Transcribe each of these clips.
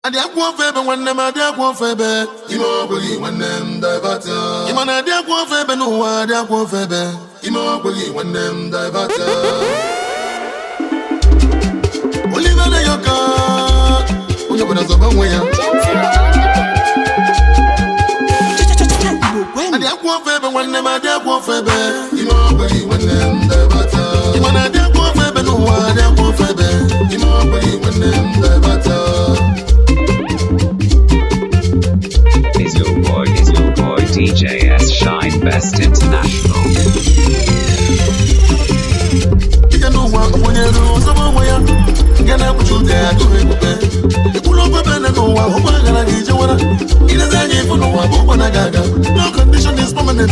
Adiakwa febe nwanne m adiakwa febe ime ogbenye nwanne m divata Imana adiakwa febe n'ụwa adiakwa febe ime ogbenye nwanne m divata Oliver na yoka onye bana zoba nwe ya Adiakwa febe nwanne m adiakwa febe ime ogbenye nwanne m divata Imana adiakwa febe n'ụwa adiakwa febe ime ogbenye nwanne m divata Is your boy DJ S Shine Best International. No condition is permanent.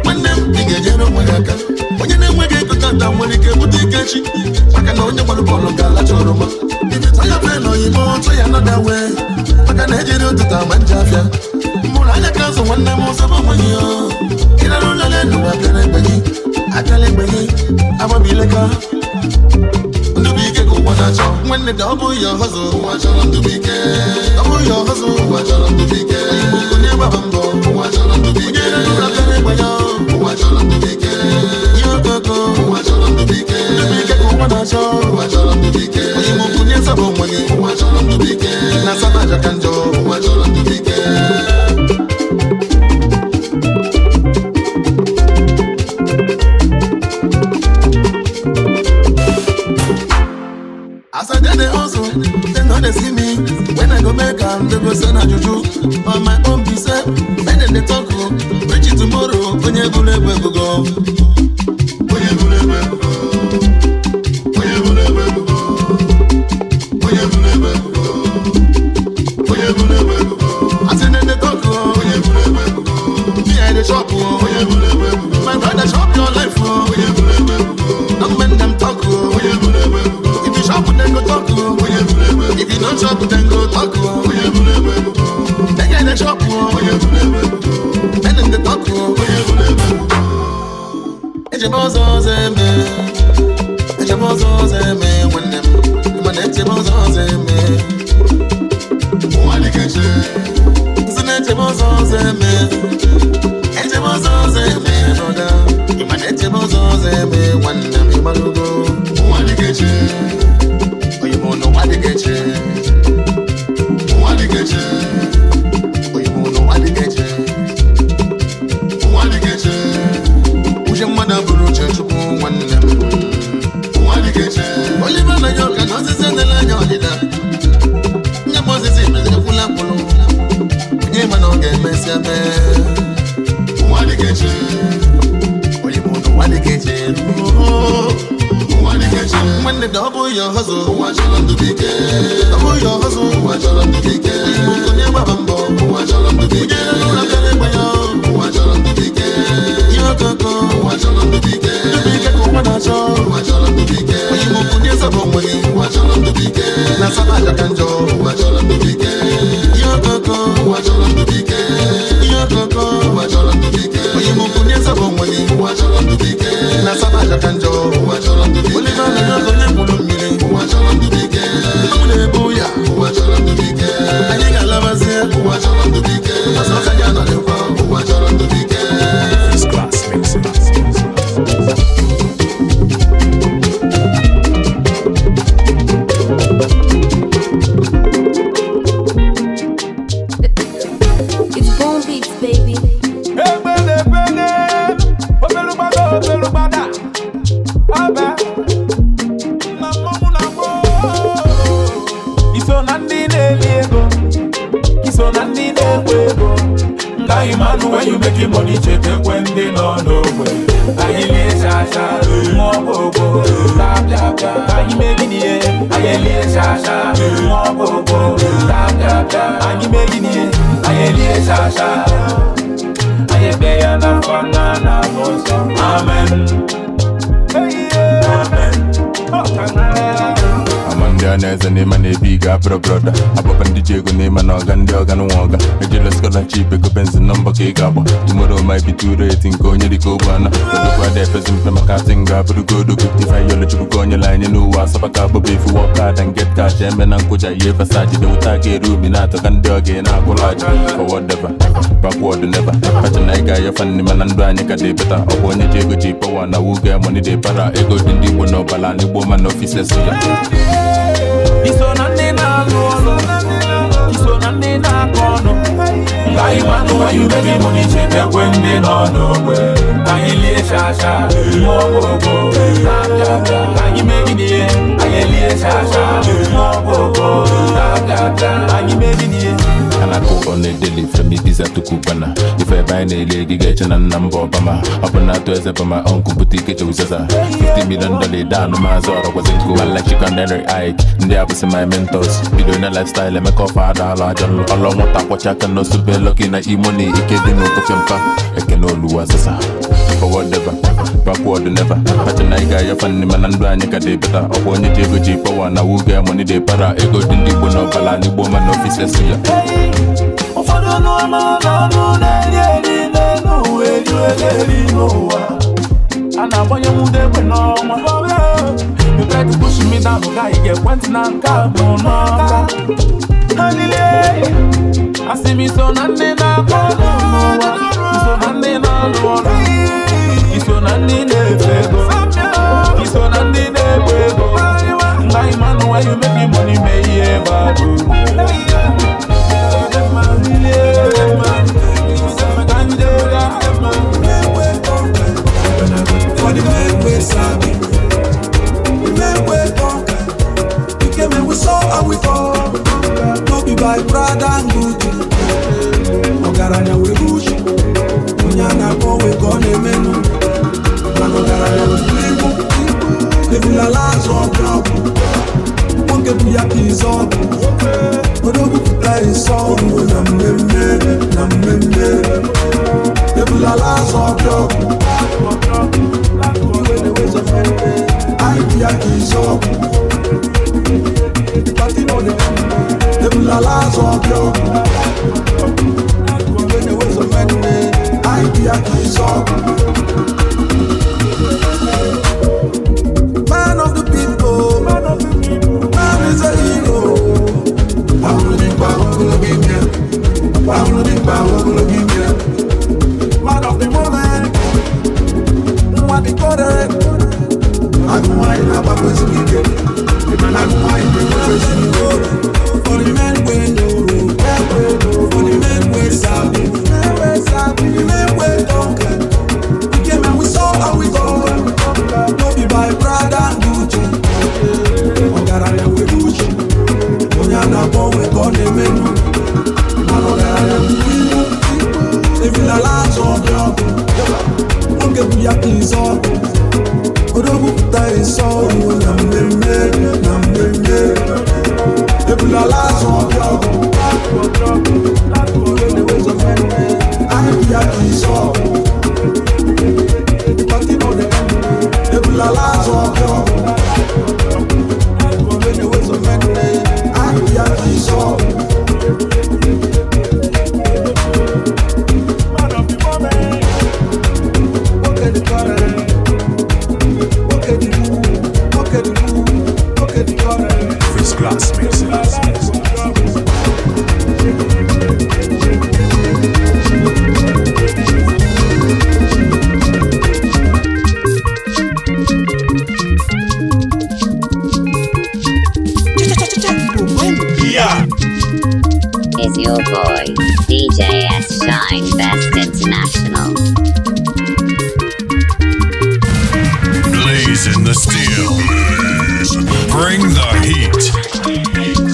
When them big when you never get to that when you get to the kitchen, I can only want to follow Galachoroma. If you try a friend or you won't try another way, I can edge it to the Manjafia. Murana Council when them was about you. In a room, I tell him, I'm a Bileka. When the double your hustle, watch on to be care. Double your hustle, watch on to be care. Never bumble, watch on to be care. Watch on to be care. You go, watch on to be care. Watch on to be care. You move to your money, watch on to be care. Nasamaja Kanjo, watch on to be care. As I did the hustle, they know they see me. When I go make them, they go send a juju. On my own piece, when they talk, reach it tomorrow. When you go, we go. When you go, we go. When you go, we go. When you go, we go. When you go, we go. I said they talk, when you go, we go. Me I the shop, when you go, we go. My brother shop your life, when you go, we go. Don't make them talk, when you go, we go. Shop then go talk to if you don't shop then go talk to they get the shop then in the talk it's bozo zeme when them when it's bozo zeme wali keche it's bozo zeme brother you man it's bozo zeme when them you malugo wali keche no why they get you? Why they get you? Oh, you know why they get you? Why they get you? Who's your mother? Guru Church, one of them. Why they get you? Oliver na yoka, no se sende la yolida. Nya Moses is the full apollo. Nye mano get messy abe. Why they get you? Oh, you know why they get you? When the double your hustle, watch on to be care. Double your hustle, watch on to be care. You never bumble, watch on to be care. Watch on to be care. You go, watch on to be care. You be careful when I show. Watch on to be care. When you move to your sabon money, watch on to be care. Na sabaja kanjo, watch on to be care. You go, watch on to be care. You go, watch on to be care. When you move to your sabon money, watch on to be care. Na sabaja kanjo, watch on to be care. Watch on to be care. Watch on to be care. I think I love us here. Watch on to be care. Watch on to be care. First class mixing. It's Bone Beats, baby. Man, when you making money, check it when they don't know way. I ain't Sasha, more go, tap tap tap. I ain't making it, I ain't Sasha, more go, tap tap tap. I ain't making it, I ain't Sasha. I ain't paying enough for nana, amen. Amen. I'm on the anya eze n'ime na-ebi ị ga-abụrụ broda agbaba ndị ji ego n'ime na ọga ndị ọga n'ụwa ọga ejila scholarship ego benzin nọmba ka ị ga-agba tomorrow might be too late nke onye dịka ogbu ana odogwu ada efezi mfe maka atị nga abụrụgo odogwu ifeanyị chukwu ka onye la anyị n'ụwa asaba ka abụba ifu work hard and get cash eme na nkụja ihe fasaji dewuta ga eru umi na-atọ ka ndị ọga na-akwụla aja forward ever backward never kacha na ị ga-ayọfa nne mana ndụ anyị ka dị beta ọ bụ onye ji ego ji pawa na wuga money dey para ego dị ndị Igbo n'ọbala n'Igbo ma n'ọfisi esi ya iso na ndị na-alụ ọlụ iso na ndị na-akọ ọnụ anyị manụ anyị megi money chetekwe ndị nọ n'ogbe anyị lie shasha maọbụgo na-abịabịa anyị megide anyị lie shasha maọbụgo na-abịabịa anyị megide ana akụkọ na-edeli from Ibiza to Cubana ife ebe anyị na-ele gị ga-eche na nna mba ọbama ọ bụ na-atụ eze bama ọnkụ bute ike chewuzaza $50 million ide anụ maazị ọrụ gwazi nkụ mala chikanary Ike ndị abụsị my mentors bido na lifestyle emeka ọfa ada ala aja ọlọ nwata kwọcha aka n'osube lọki na imoni ike dị n'okofe mpa ekene oluwa azasa forward ever backward never kacha na ị ga-ayọfa nne mana ndụ anyị ka dị beta ọ bụ onye ji ego ji pawa na wuga money dey para ego dị ndị Igbo n'ọbala n'Igbo ma n'ọfisi esi ya ụfọdụ n'ọnụ na-eri eri n'elu eri n'ụwa a na-agbanye nwude egbe n'ọnwa yupeti push me down ga ị ga-ekwentị na nke abụ n'ọka asị m iso na ndị na-akọ ọnụ n'ụwa iso na ndị na-alụ ọrụ iso na ndị na-efe ego iso na ndị na-egbu ego nga ịmanụ why you make money mee ihe badu for the men we sabi, the men we conquer. We came and we saw how we go. No be by Prada and Gucci. Ogaranya we Gucci. Unyana go we go ne menu. Man ogaranya we Igbo. If you la last on job, won't get me a piece of. Odogu puta iso, na mmemme. If you la last on job. I be a kiss up. Party no de. The la las of you. When there was a man, I be a kiss up. Man of the people, man is a hero. I will be bound to be here. I will be bound to be here. Man of the moment. What the correct? I don't mind how I was speaking. I don't mind the words in the road. For the men we know, for the men we sabi, the men we talk. We came and we saw how we go. No be by Prada and Gucci. Ogaranya we Gucci. Onyana bo we go ne menu. Ogaranya we Igbo. If you la last of you. Don't get me a piece of. Odogu puta iso, na mmemme. If la last of you. I be a piece of. Party no de. If la last of you. I be a piece of. First class mixes. Is your boy, DJ S Shine Best International. Blaze in the steel. Bring the heat.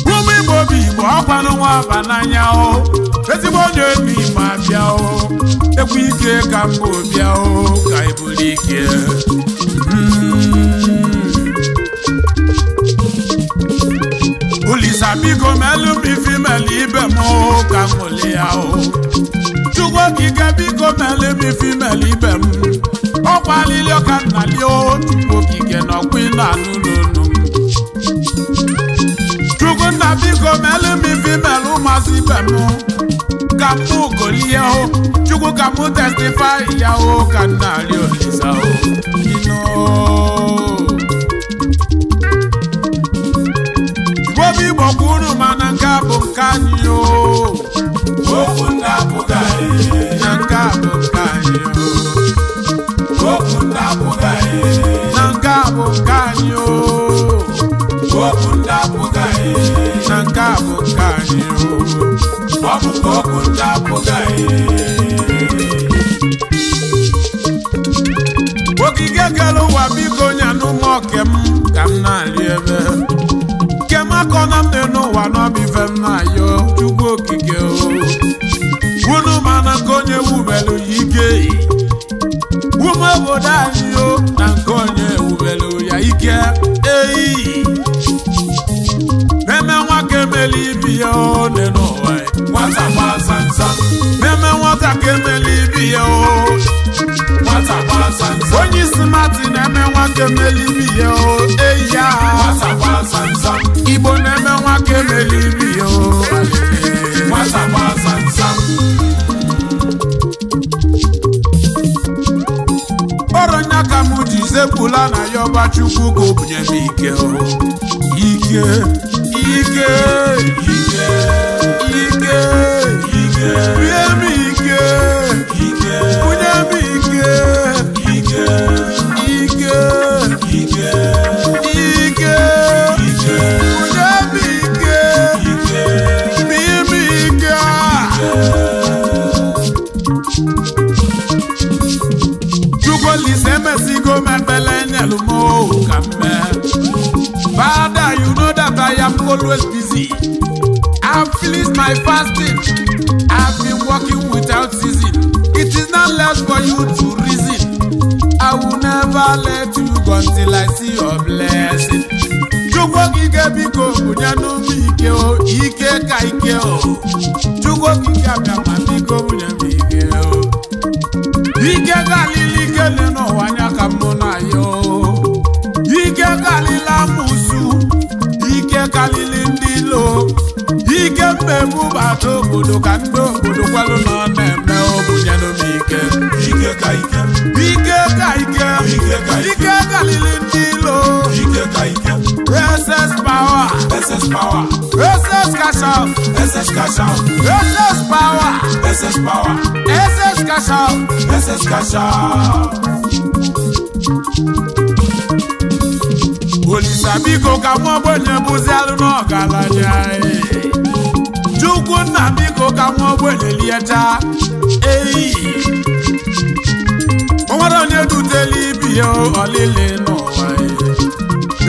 Rumi Bobby, Bopano Wabananya, ezigbo onye emi ma bịa o ekwu ike ka m go bịa o ka ibuli ike Olisa biko melu mi fi meli ibe m ka aṅụli ya o Chukwu okike biko mele m female ibe m ọkwa alili ọka nnali o Chukwu okike nọkwa ị na-anụ n'onu m Chukwu nna biko mele m female ụmụazị ibe m ka mụ golie o Chukwu ka mụ testify ya o ka nnali olisa o Igbo Igbo kwuru mana nke a bụ nke anyị o okwu ndị apụgaghị na nke a bụ nke anyị o okwu ndị apụgaghị na nke a bụ nke anyị o okwu ndị apụgaghị na nke a bụ nke anyị o ọ bụ ka okwu ndị apụgaghị okike kere ụwa biko nyanụ m oke m ka m na-arị ebe kemakọ na mbe n'ụwa n'ọbife m na-ayọ Chukwu okike o unu mana nke onye wubelu ya ike ume obodo anyị o na nke onye wubelu ya ike eyi meme nwaka emeli ibi ya o ne n'ụwa nwata gbasa nsa meme nwata ka emeli ibi ya o nwata gbasa nsa onye isi mati na-eme nwaka emeli ibi ya o eyi ya nwata gbasa nsa Igbo na-eme nwaka emeli ibi ya o nwata gbasa nsa Oronya ka mụ ji zekwula na ya ọba Chukwu ka o bunye m ike o ike ike ike ike ike bunye m ike ike bunye m ike ike ike ike ike ike bunye m ike ike bunye m ike Lise mesigo mebele nyelumo kame Father, you know that I am always busy. I've finished my fasting. I've been working without ceasing. It is not less for you to reason. I will never let you go until I see your blessing. Chukwu okike biko bunyanu mi ike o ike ka ike o Chukwu okike abịa ma biko bunyanu mi ike o Ike galili kele no wanya kamona yo Ike galila musu Ike galili ndilo Ike mbebu bato bodo kando bodo kwalo no neme o bunyano mike Ike ka ike Ike ka ike Ike galili ndilo Ike ka ike SS power SS power SS cash out SS cash out SS power SS power SS cash out SS cash out Olisa biko ka mụ ogbenye bụzi alụ n'ọgaranya Chukwu nna biko ka mụ ogbenye lieta eyi o nwere onye duteli ibi ya ọlịlị n'ụwa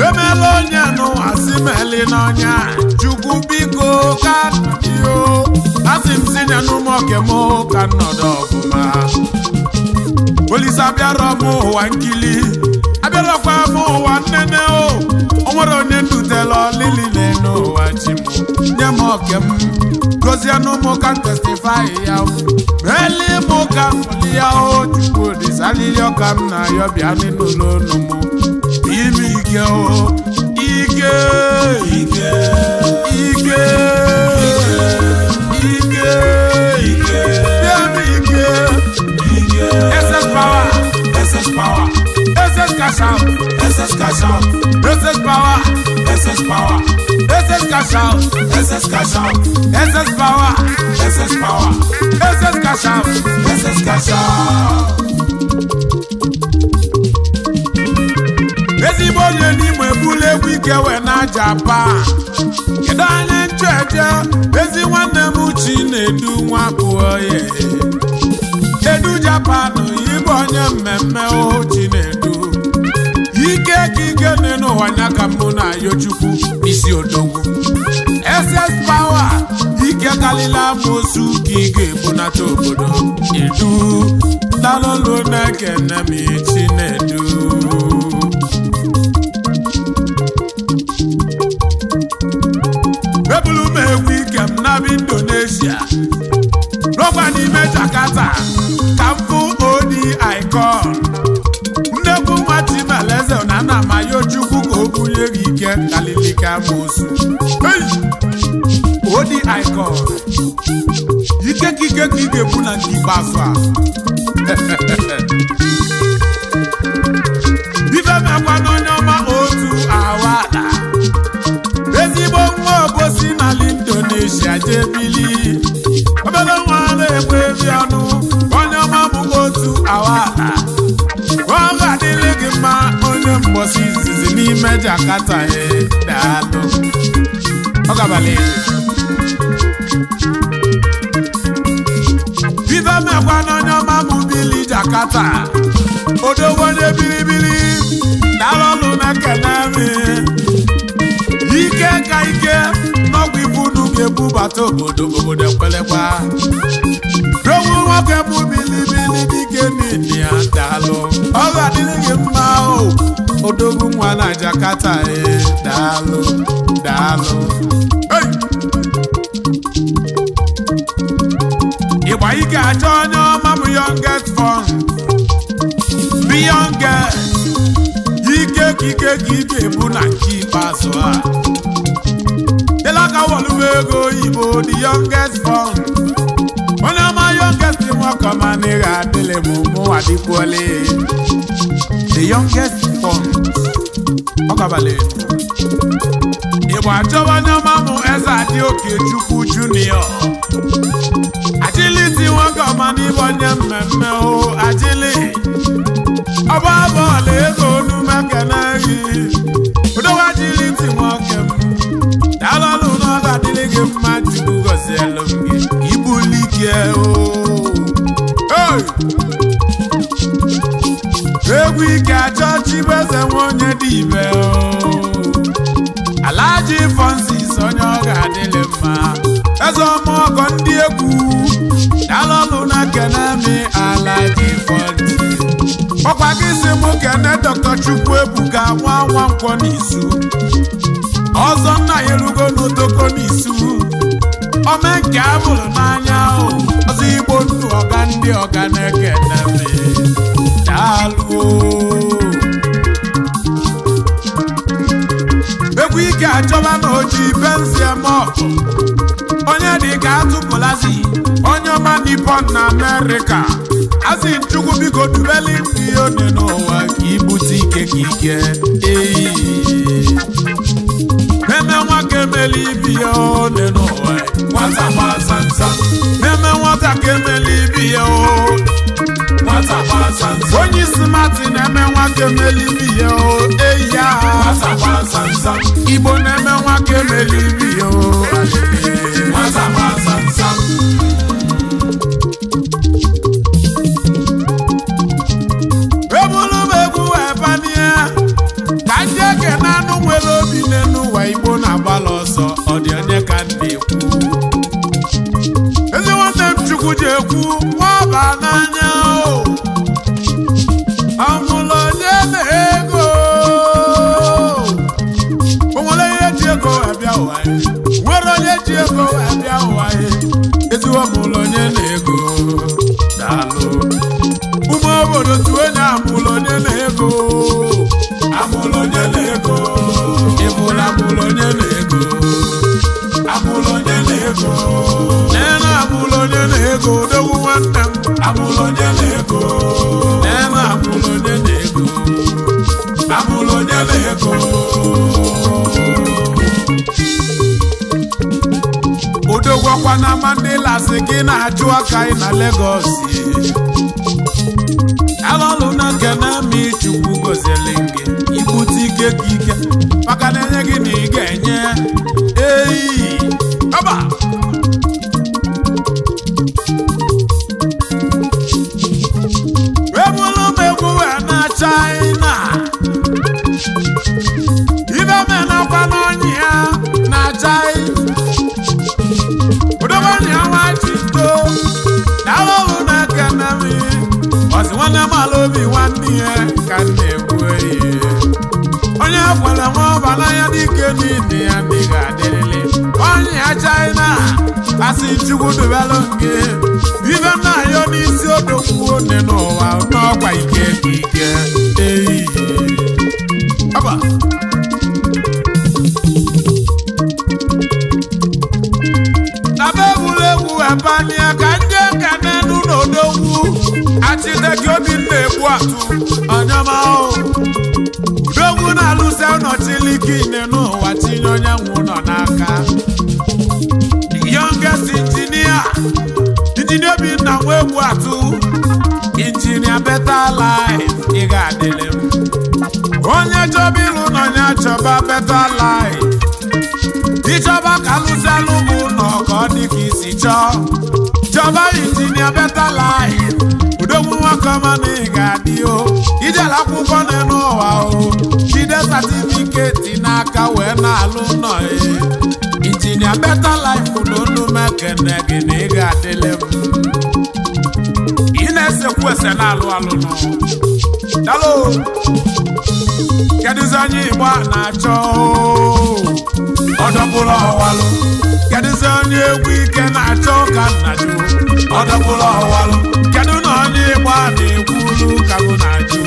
emela onye n'ụwa si meli n'ọnya Chukwu biko ka yo asị m si nye n'ụmụ oke mụ ka nnọdụ ọfụma Olisa bịara m ụwa nkili abịarakwa m ụwa nnene o nwere onye ndutela ọlịlị n'ụwa chi m nye m oke m gozie n'ụmụ ka testify ya meli mụ ka mfụli ya o Chukwu olisalili ọka m na ya bịa n'ụlọ ọnụ m ime ike o ike ike ike ike ike ike ike SS power SS power SS cash out SS cash out SS power SS power SS cash out SS cash out SS power SS power SS cash out SS cash out ezigbo onye n'ime ebulu egwu ike we na Japan kedu anya ncheje ezi nwanne m chi na-edu nwa abụọ ya edu Japan ịbụ onye mmemme o chi na-edu ike ka ike n'ụwa nya ka mụ na ayo Chukwu isi odogwu SS power ike kalila mosu ka ị ga-ebunata obodo edu dalolo na-ekene m chi na-edu ebulu m egwu ike m na bi Indonesia Indonesia n'ọkwa n'ime Jakarta ka mfụ odi icon nnekwu nwa Chimeleze na nna Mayo Chukwu ka o bunye gị ike kalilika mosu odi icon ike ka ị ga-ebu na nke ikpeazụ a ife mekwa n'onye ọma otu awada ezigbo nwa obosi n'ala Indonesia jebili obere nwa na-ekwe ebi ọnụ onye ọma bụ otu awada ọ ga-adịrị gị mma onye mgbọsi izizi n'ime Jakarta daalụ ọ gabalị ife mekwa n'onye ọma bụ bili Jakarta odogwu onye bilibili daalụ ọlụ na-ekele ike ka ike n'ọgwụ ibu unu ga-ebubata obodo ekwelekwa dowu nwoke bụ bilibili dike n'ili ya daalụ ọ ga-adịrị gị mma odogwu nwa na Jakarta daalụ ịgba ike achọ onye ọma bụ youngest fund youngest ike ka ị ga-ebu na nke ikpeazụ a ịlaka wọlụwa ego oyibo the youngest fund onye ọma youngest nwakomani ga-adịlị m mụnwa dịkwuole the youngest fund ọ gabalị ịgba achọwa onye ọma mụ eze adị oke Chukwu junior agility nwakomani bụ onye mmemme agili ọba bọọlụ ego onume keneghị udowa agility nwoke m daalụ na ọ ga-adịrị gị mma Chukwu gọzielu m gị ibulike egwu ike achọ Chibueze nwe onye dị ibe Alhaji Francis onye ọ ga-adịrị mma eze ọma ọgọ ndị egwu daalụ na kenemi Alhaji Francis ọkwa gị si mụ kene Dr. Chukwu Ebuka nwa nkwọ n'isu ọzọ nna ya erugo n'otoko n'isu ome nke abụrụ n'anya ọzọ Igbo ndụ ọga ndị ọga na-ekene daalụ egwu ike achọba na oji benziemọkụ onye dị ka atụpụlazi onye ọma Nippon na Amerịka asị Chukwu biko dubeli ndị one n'ụwa ka ibute ike ka ike meme nwoke emeli ibi ya one n'ụwa nwata gbasansa meme nwata ka emeli ibi ya nwata gbasansa onye isi mati na-eme nwoke emeli ibi ya eya nwata gbasansa Igbo na-eme nwoke emeli ibi ya nwata gbasansa nwere obi n'ụwa Igbo na-agbala ọsọ ọ dị onye ka na-ekwu ezi nwanne m Chukwu ji ekwu nwaba n'anya ọmụlụ onye na-ego o nwere onye ji ego abịa ụwa nwere onye ji ego abịa ụwa ezigbo ọmụlụ onye na-ego daalụ ụmụ obodo tụọ onye amụlụ onye na-ego amụlụ onye na-ego ịbụla amụlụ onye na-ego amụlụ onye na-ego nene amụlụ onye na-ego dowu nwanne m amụlụ onye na-ego nene amụlụ onye na-ego amụlụ onye na-ego odogwakwa na Mandela sị gị na-achụ aka ị na Lagos alọlụ na nke na-amị Chukwu gozili gị ibute ike ka ike maka na enye gị na ị ga-enye ọba ebulu m egwu wee na China ibe menakwa n'onye ya na China udobonye nwa Chito alọlụ na nke na-amị ọsị nwanne mala obi nwanne ya ka na-egbu onye kwere nwa ọba n'anya dike niile ya dị ga-adịrịlị onye ya China asị chukwu dubelu nke ibe na yo n'isi odogwu one n'ụwa n'ọkwa ike ike eyi aba tabe egwuregwu ebania ka ndị ekene n'ụlọodogwu achịdeki obi na-egbu atụ onyama udogwu na-alụsị ụnọchilike ine n'ụwa tinye onye nwe ụlọ n'aka youngest engineer obi na nwa egbu atụ injinia better life ị ga-adịlị m onye chọba ịlụ na onye chọba better life ịchọba ka alụsịalụ m ụlọ ka ọ dị ka isi chọba injinia better life udogwu nwakọma na ị ga-adị o ijela akwụkwọ n'elu ụwa o jide satifiketi n'aka wee na-alụ nọ injinia better life n'onu mekene gị na ị ga-adịlị m ị na-esekwu ese na-alụ alụ nọ dalo kedụzi onye Igbo a na-achọ ọdọbụrụ ọwalụ kedụzi onye egwu ike na-achọ ka nna jụ ọdọbụrụ ọwalụ kedụ na onye Igbo a na-ekwulu ka bụ na-ajụ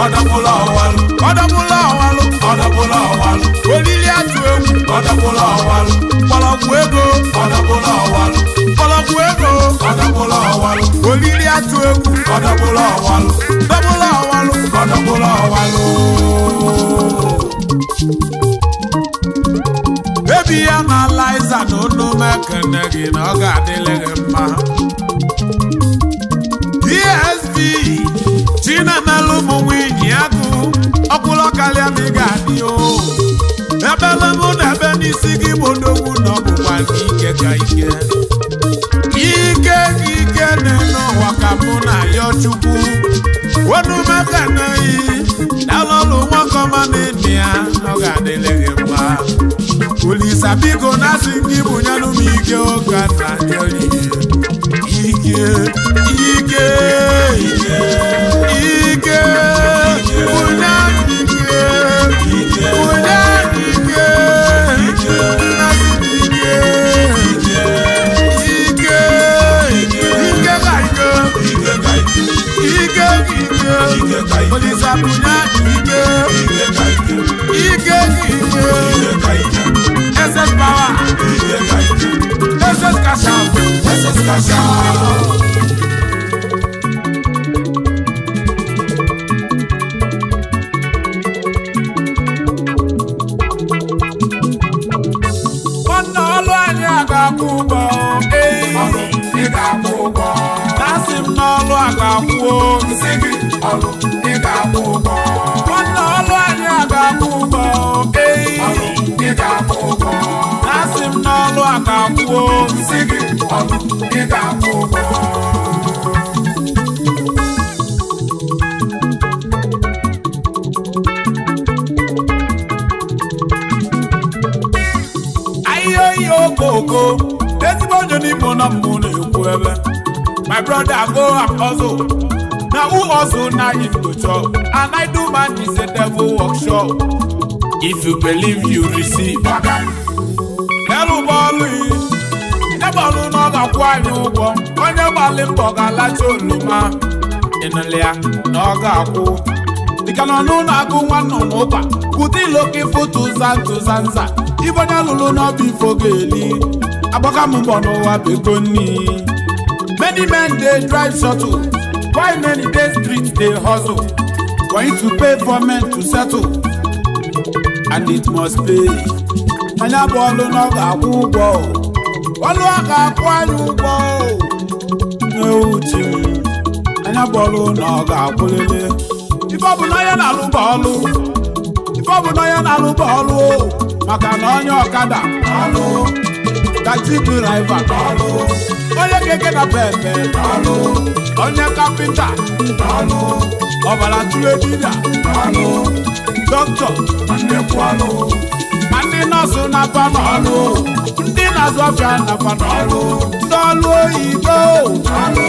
ọdọbụrụ ọwalụ ọdọbụrụ ọwalụ ọdọbụrụ ọwalụ olili atụ egwu ọdọbụrụ ọwalụ mgbọrọgwụ ego ọdọbụrụ ọwalụ mgbọrọgwụ ego ọdọbụrụ ọwalụ olili atụ egwu ọdọbụrụ ọwalụ ọdọbụrụ ọwalụ ọdọbụrụ ọwalụ ebi ya na Liza na onu mekene gị na ọ ga-adịlị gị mma ESB Chinemelụ ụmụ nwunye agụ ọkwụlọ karịa ma ị ga-adị o ebele mụ na ebe n'isi gị bodogwu na ọ bụkwa ike ka ike ike na-ene ụwa ka mụ na ya chukwu onu mekene yi dalọlụ nwakọma na ịnị ya ọ ga-adịlị gị mma Olisa biko na-asị gị bụnyelụ m ike oge na ike Olisa bunya ike SS power SS cash out SS cash out n'ọlụ a ga-akwụ nsị gị ọlụ ị ga-akwụ ụgwọ nwanne ọlụ anyị a ga-akwụ ụgwọ ọlụ ị ga-akwụ ụgwọ na-asị m n'ọlụ a ga-akwụ nsị gị ọlụ ị ga-akwụ ụgwọ ahịhịa okoko ezigbo onye n'Igbo na mbụ na-ekwu ebe my brother go and hustle. Now who hustle now him go chop. And I do man is a devil workshop. If you believe you receive. Hello Bolu. Nebalu no ga kwa nyugo. Onye bali mboga la choluma. Inalia no ga ku. Dikano no na go wan no ba. Kuti looking for to zanza. Ibonya lulu no be fogeli. Aboka mbo no wa bekoni. Many men they drive shuttle. Why many day streets they hustle? Going to pay for men to settle, and it must pay. Anya bolu no ga kubo, bolu aga kwanu bo. No uchi, anya bolu no ga kulele. Ifo bu no ya na lu bolu, ifo bu no ya na lu bolu. Maka no onye okada bolu, taxi driver bolu. Onye keke na pepe bolu, onye kapịnta bolu, ọbara tụrụ dibịa bolu, dọkịta ndị kwalụ, ndị nọọsụ na-afa n'ọlụ, ndị na-azụ ọfịa na-afa n'ọlụ, ndị ọlụ oyibo bolu,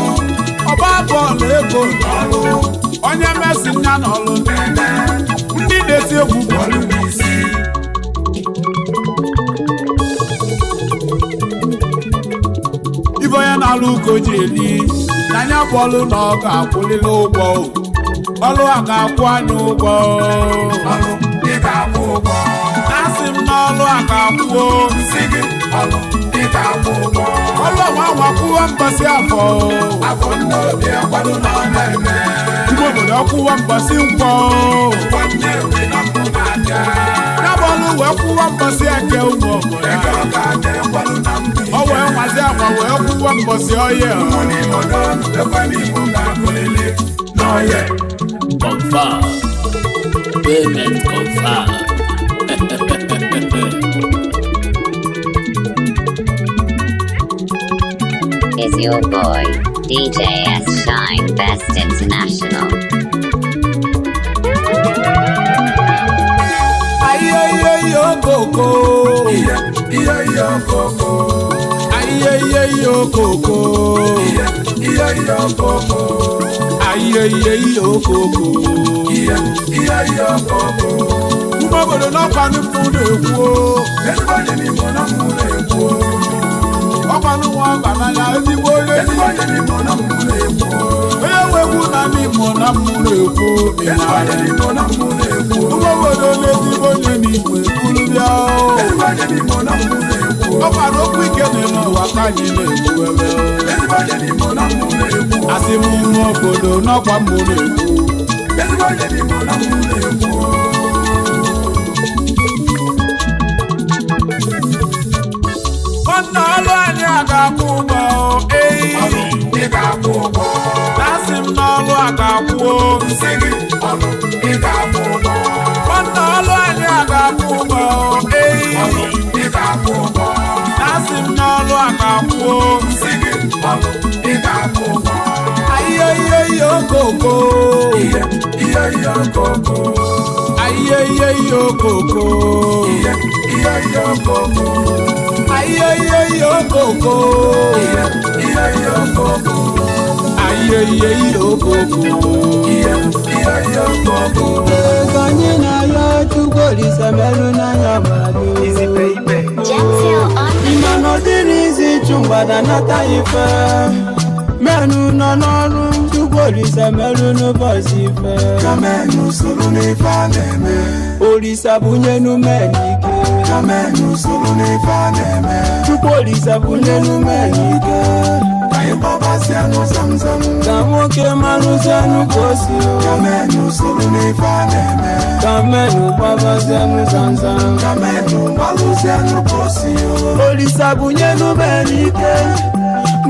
ọba bọọlụ ego bolu, onye mesin ya n'ọlụ ndị na-eti egwu bọọlụ n'isi. maluko jeli nanya bolu no ga kwulile ụgwọ ọlụ a ga-akwụ anyị ụgwọ ọlụ ị ga-akwụ ụgwọ asị m na ọlụ a ga-akwụ nsị gị ọlụ ị ga-akwụ ụgwọ ọlụ ọnwa nwakwụwa mbọsị afọ ndị obi akwado na ọ na-eme Igbo obodo ọkwụwa mbọsị nkwọ Nabọlụ wee kwụwa mbọsị eke ụmụ obodo ọ wee nwazi agwa wee kwụwa mbọsị ọya confirm payment confirm Is your boy DJ S Shine Best International. Yo coco, yo coco, yo coco, yo coco, yo coco, yo coco. Umabodo na kwanu mune wo, everybody ni mona mune wo. Okwanu wa banana ezigbo le, everybody ni mona mune wo. Ewe wu na ni mona mune wo, everybody ni mona mune wo. Umabodo le ezigbo le ni we kulubia o, everybody ni mona mune wo. Okwanu kwike ni no wakanye le wuwele, everybody ni mona mune wo. Asimu obodo na kwa mune wo, everybody ni mona mune wo. N'ọlụ anyị a ga-akwụ ụgwọ ị ga-akwụ ụgwọ na-asị m n'ọlụ a ga-akwụ nsị gị ọlụ ị ga-akwụ ụgwọ n'ọlụ anyị a ga-akwụ ụgwọ ị ga-akwụ ụgwọ na-asị m n'ọlụ a ga-akwụ nsị gị ọlụ ị ga-akwụ ụgwọ ihe okoko ihe okoko ihe okoko ihe okoko yo coco, yo coco, yo coco, yo coco. Kanyina yo chugoli samelu na nyamadu. Easy baby. Gentle on the Imano dirizi chumbada nata ife. Menu nonoru chugoli samelu no basife. Kamenu solo ne faneme. Orisa bunyenu menike. Kamenu solo ne faneme. Chupolisa bunyenu menike. Kaye baba siano zamzam. Kamoke manu sianu kosio. Kamenu solo ne faneme. Kamenu baba sianu zamzam. Kamenu malu sianu kosio. Orisa bunyenu menike.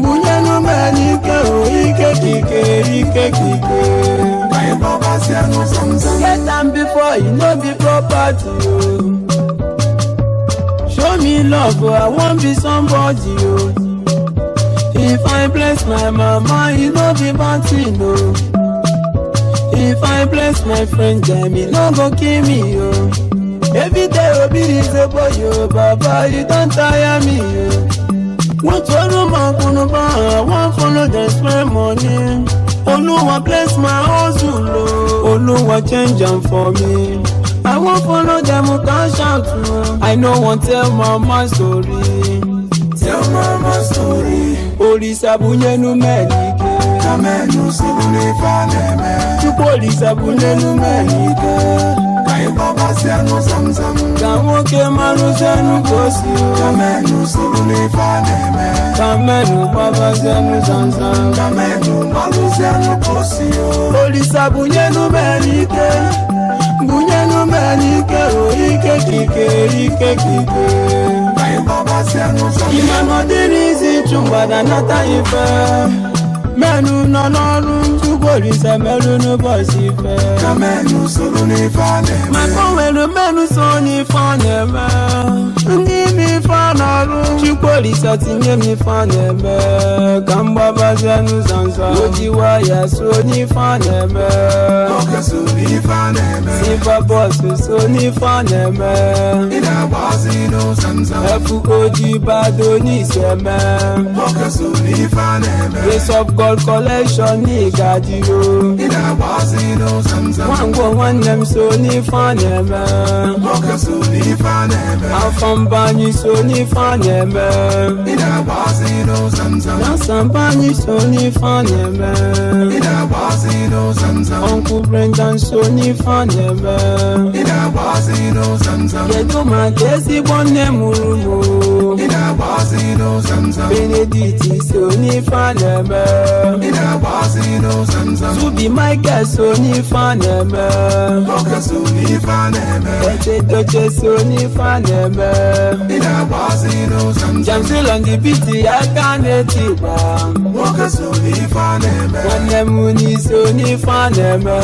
Bunyenu menike o ike kike. Kaye baba siano zamzam. Get them before you know be property o. Show me love, oh, I won't be somebody, oh. If I bless my mama, it no be bad thing, oh. If I bless my friend, then it no go kill me, oh. Every day, oh, be this a boy, oh, Baba, you don't tire me, oh. What follow my I won't follow them spend money. Oluwa bless my hustle, oh. Oluwa change them for me. I won't follow them who can shout. I no want tell mama story. Tell mama story. Orisa bunyenu menike. Kamenu solo ne faneme. Chupolisa bunyenu menike. Kaye baba siano zamzam. Kamoke manu sianu kosio. Kamenu solo ne faneme. Kamenu baba sianu zamzam. Kamenu malu sianu kosio. Orisa bunyenu menike. Bunyenu menike o ike kike. Kaye baba siano zamzam. Imano dirizi chumbada nata ife. Menu nonoru chugolisa melu no basife. Kamenu solo ne faneme. Makonwelu menu so ni faneme. Ndi mi fanaru chugolisa tinye mi faneme. Kamba bazianu zanza ojiwa ya so ni faneme. Oke so ni faneme. Sifa bosu so ni faneme. Ina bazi no zamzam. Efu oji bado ni seme. Oke so ni faneme. Grace of God collection ni gadiro. Ina bazi no zamzam. Wango wanem so ni faneme. Oke so ni faneme. Afambani so Sony Faneme. Na Sampani Sony Faneme. Uncle Brendan Sony Faneme. Yedo Magesi Bonne Murumo. Benedict Sony Faneme. Zubi Michael Sony Faneme. Doche Sony Faneme. Jamsil on the beat, I can't let it down. When the moon is Sony Faneme.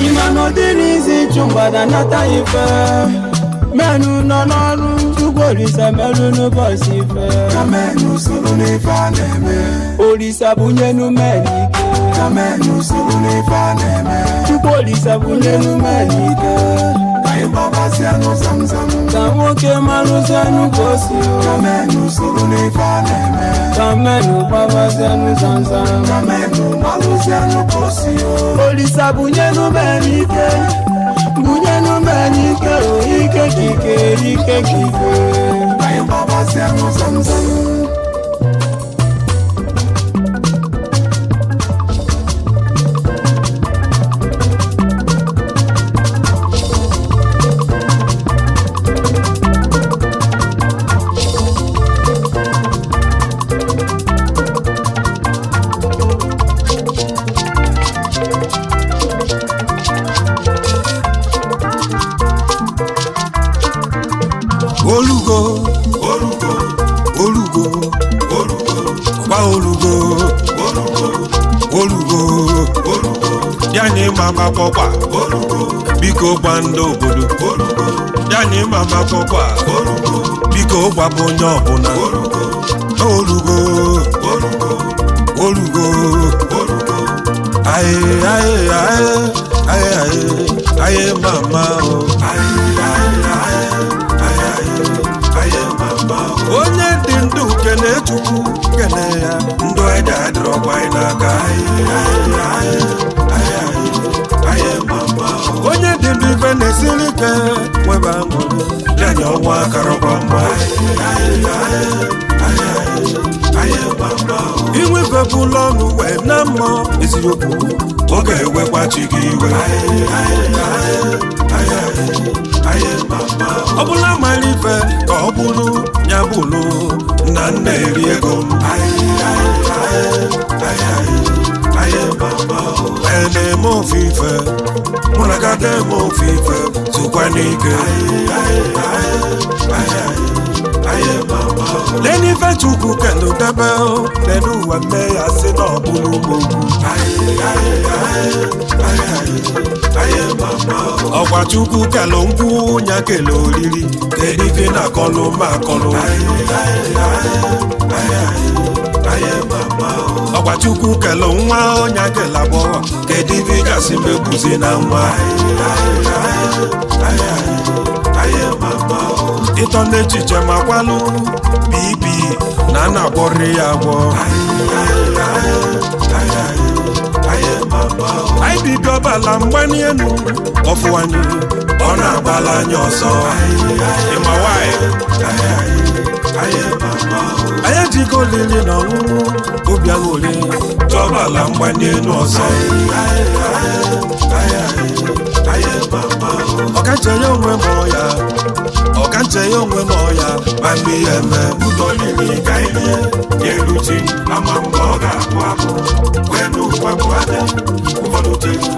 Imano Denise Chumba Nata Ife. Menu no to go is a melon boss ife. Kamenu Sony Faneme. Orisa Bunyenu Melike. Kamenu Sony Faneme. To Polisa Bunyenu Melike. Kamoke Malusanu Kosi. Kamenu Sony Faneme. Kamenu Babasanu Sansan. Kamenu Malusanu Kosi. Polisa Bunyenu Melike. Bunyenu Melike. Ike kike. Babasanu Sansan. Yani mama papa biko gbando obodo Yani mama papa biko gbabo onye ọbụla olugo aye mama onye dị ndụ kene chukwu kene ya ndụ ede adịrọkwa n'aka onye dị ndụ ife na-esiri ike nwebe aṅụrụ ya nye ọnwa akarọkwa mgba inwefebụla ọnụ wee na mmụọ eziokwu oge ewekwa chi gị iwe ọ bụla mara ife ka ọ bụrụ ya bụrụ na nna eri ego m na-eme ofufe mụ na gada eme ofufe zụkwa n'ike lenife chukwu kelu debe lenu uwe mme ya si na ọ bụrụ ụmụogwu ọgwa chukwu kelu nkwụ nya kele oriri kedu ife na akọlụ ma akọlụ ọgwa chukwu kelu nwa onye kele agbọghọ kedu ife gasị megbuzi na nwa ịtọ n'echiche ma kwalụ bibi na na-agbọrị ya agwọ anyị bido ọbala mgbani enu ọfụwanye ọ na-agbala anya ọsọ ịma nwanyị anyị ejigo olili na ọṅụṅụ obi aṅụrị chọbala mgbani enu ọsọ ọkache ya onwe ma ọya ọkache ya onwe ma ọya ma mgbe ihe eme udolili ka ihe ga-eruchi ama mgbe ọ ga-abụ abụ wee n'ụkwapụ anya ụfọdụ tiri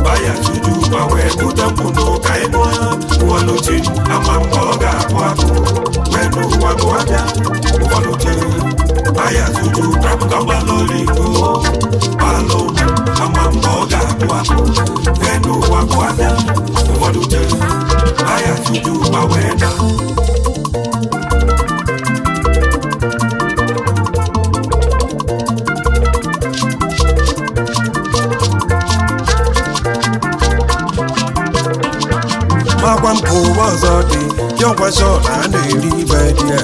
baya tuju gbanwe ụdọpụ n'ụka ịnụ ụfọdụ ama mgbe ọ ga-abụ abụ wee n'ụkwapụ anya ụfọdụ tiri baya tuju prapụta gbalọri igbo palụ ama mgbe ọ ga-abụ abụ wee n'ụkwapụ anya ụfọdụ tiri baya tuju gbanwe na makwa mpụ ụwa ọzọ dị dịọkwashọ na a na-eri ibe dị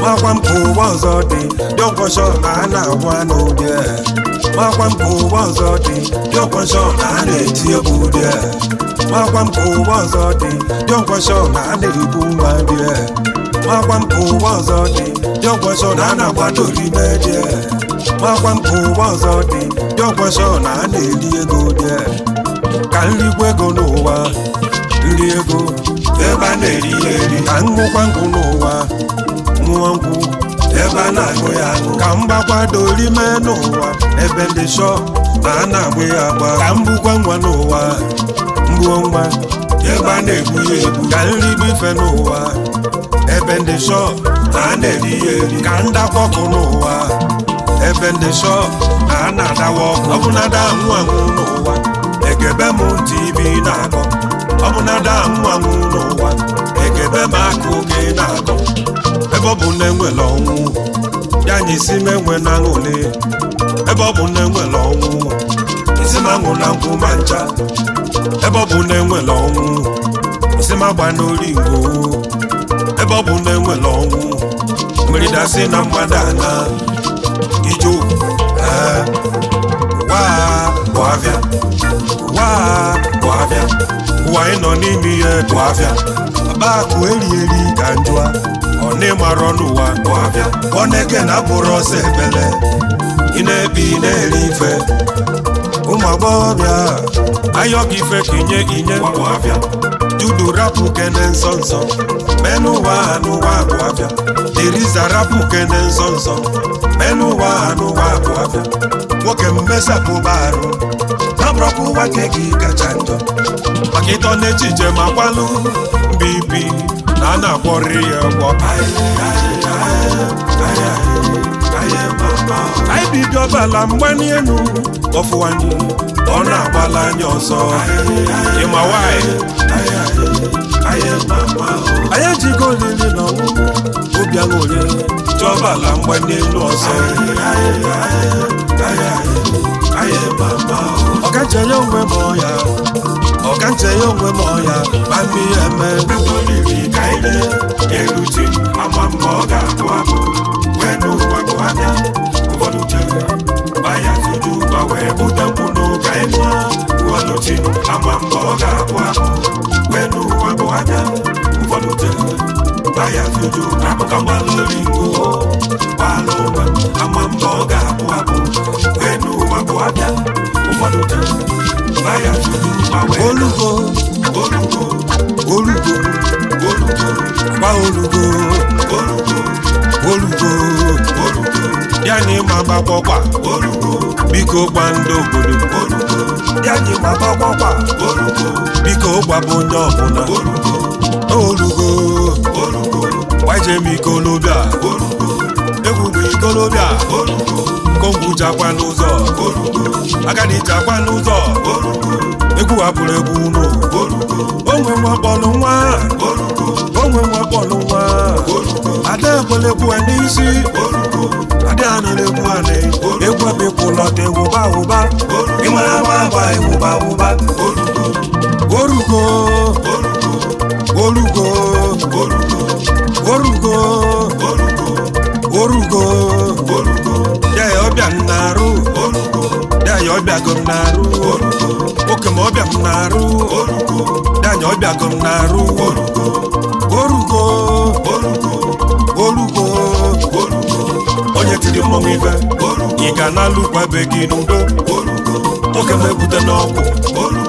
makwa mpụ ụwa ọzọ dị dịọkwashọ na a na-agwa n'ụdị makwa mpụ ụwa ọzọ dị dịọkwashọ na a na-eti egwu dị makwa m ka ụwa ọzọ dị ọgwọchọ na a na-ebu nwa die makwa m ka ụwa ọzọ dị ọgwọchọ na a na-agbadori medie makwa m ka ụwa ọzọ dị ọgwọchọ na a na-eri ego die ka nrikwa ego n'ụwa nri ego ebe a na-eri ya eri ka ṅụkwa nkwụ n'ụwa ṅụọ nkwụ ebe a na-aṅụ ya aṅụ ka m gbakwadori mee n'ụwa ebe ndị shọ na a na-agba ya agba ka m bukwa nwa n'ụwa mgbuo nwa ebe a na-egbu ya egbu ka nrigo ife n'ụwa ebe ndị shọ na a na-eri ya eri ka ndakwa ọkụ n'ụwa ebe ndị shọ na a na-adawa ọkụ ọbụnada anwụ anwụ n'ụwa egebe m ntị ibi na-akọ ọbụnada anwụ anwụ n'ụwa egebe m aka oge na-akọ ebe ọ bụ na enwere ọnwụ ya anyị isi m enwe na aṅụle ebe ọ bụ na enwere ọnwụ isi m aṅụ na nkwụ ma ncha ebe ọ bụ na enwere ọnwụ isi m agba n'oringo ebe ọ bụ na enwere ọnwụ mmiri dasị na mmadụ ana ijo ụwa bụ afịa ụwa bụ afịa ụwa anyị nọ n'ime ihe bụ afịa akụ eri eri ka njụa ọ na-ịmarọ n'ụwa bụ afịa ọ na-eke na abụrụ ọsọ ebele ị na-ebi na-eri ife ụmụ agbọghọbịa ayọ gị ife ka inye bụ afịa judo rapụ kene nsọ nsọ mee n'ụwa ha n'ụwa bụ afịa deriza rapụ kene nsọ nsọ mee n'ụwa ha n'ụwa bụ afịa nwoke mmesapụba arụ nabụrọkwa ụwa nke gị kacha njọ maka ịtọ n'echiche ma kwalụ mbibi na a na-akwọrịrị ya ụgwọ anyị bido ọbala mgbani elu ọfụwanye ọ na-agbala anya ọzọ ịma nwanyị anyị ejigo olili na ọṅụṅụ obi aṅụrị chọbala mgbani elu ọzọ ọkache ya onwe m ọya ọkache ya onwe m ọya ma mmiri eme olili ka anyị eruchi ama mma ọ ga-abụ abụ wee n'ụwa bụ anya ụfọdụ chere baya tuju gba wee bute mkpụ n'ụka ịnụ ụfọdụchi ama mma ọ ga-abụ abụ wee n'ụwa bụ anya ụfọdụ chere baya tuju apụka gbalori ngo gbala ụwa ama mma ọ ga-abụ abụ wee n'ụwa bụ anya ụfọdụ chere baya tuju gba wee olugo olugo olugo olugo gba olugo olugo olugo olugo ya na ịma gbakwọkwa olugo biko gba ndị obodo olugo ya na ịma gbakwọkwa olugo biko gbapụ onye ọbụla olugo olugo olugo gbajem ikolobịa olugo egwugwu ikolobịa olugo kongwu jakwa n'ụzọ olugo agadi jakwa n'ụzọ olugo egwu hapụrụ egwu ụlọ olugo onwe nwa kpọlụ nwa olugo onwe nwa kpọlụ nwa olugo ada ekwelekwu n'isi olugo ada anụlegwu anị egwu abịkwụlọta ewuba ụba ịmara agba agba ewuba ụba olugo orugo orugo orugo orugo orugo orugo ya ya ọbịa m na-arụ orugo ya ya ọbịago m na-arụ orugo nwoke ma ọbịa m na-arụ orugo ya ya ọbịago m na-arụ orugo orugo orugo orugo orugo onye tiri mmọnwụ ife ị ga na-alụkwa be gị n'udo nwoke na-ebute n'ọgwụ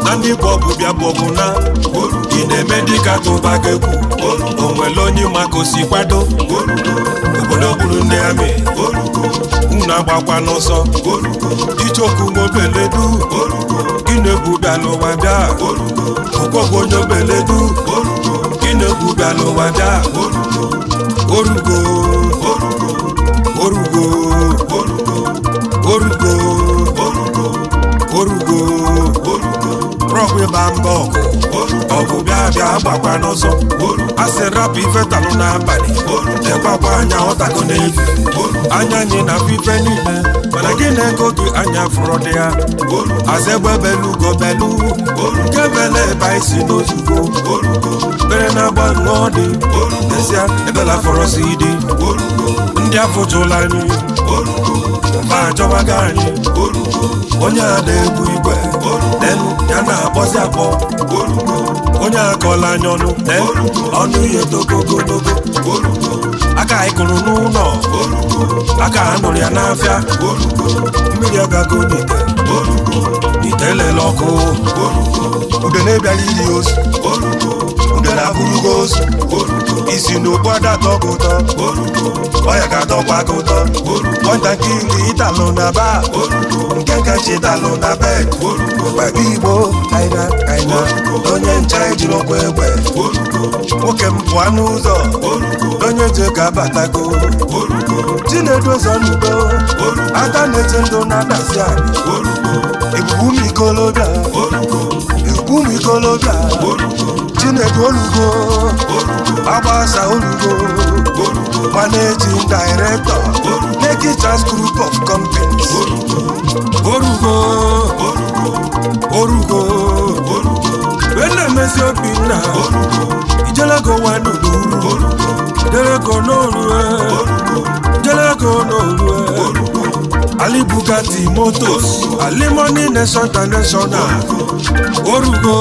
na ndị bụ ọgwụ bịa bụ ọgwụ na ị na-eme dịka tụba gị egwu o nwere onye maka osi kwado obodo gburu ndị amị unu agbakwa n'ọsọ ichoku nwobeledu gị na-egwu bịa n'ụwa bịa okogbo onye obeledu gị na-egwu bịa n'ụwa bịa orugo orugo orugo orugo rọbụ ịba mba ọgụ bịa bịa gbakwa n'ọsọ asị rapụ ife talụ n'abalị ekwakwa anya ọtago n'efu anya anyị na afọ ife niile mana gị na-ego gị anya fụrụ dị ya aza egbe belugo belu nke bele ebe anyị si n'ozugbo bere na-agba nnọọ dị n'ezie ebela fọrọ si dị ndị afọ jụla anyị ma achọwaga anyị onye a na-egbu igwe n'elu ya na-akpọzi akpọ onye akọla anya ọnụ ọnụ ihe togogonogo aka anyị kụrụ n'ụlọ aka ha nụrụ ya n'afịa mmiri agago n'ite elele ọkụ ude na-ebịara iri ozu ude na-abụrụgo ozu isi n'okpu ada atọ gị ụtọ ọya ga-atọkwa gị ụtọ nwata nke ili ịtalụ na ba nke kacha ịtalụ na bed gbagbe igbo kaina kaina onye ncha ejiri ọkwa egbe nwoke m pụọ n'ụzọ onye je ga-abatago chinedu ụzọ n'udo aka na-eche ndụ na-adasi anyị ikolobịa chinedu olugo agbasa olugo managing director Neki Trans Group of Companies orugo wena mezi obinna ijelego wanuluru jelego n'olue Ali Bugatti Motors Ali Money Nation International orugo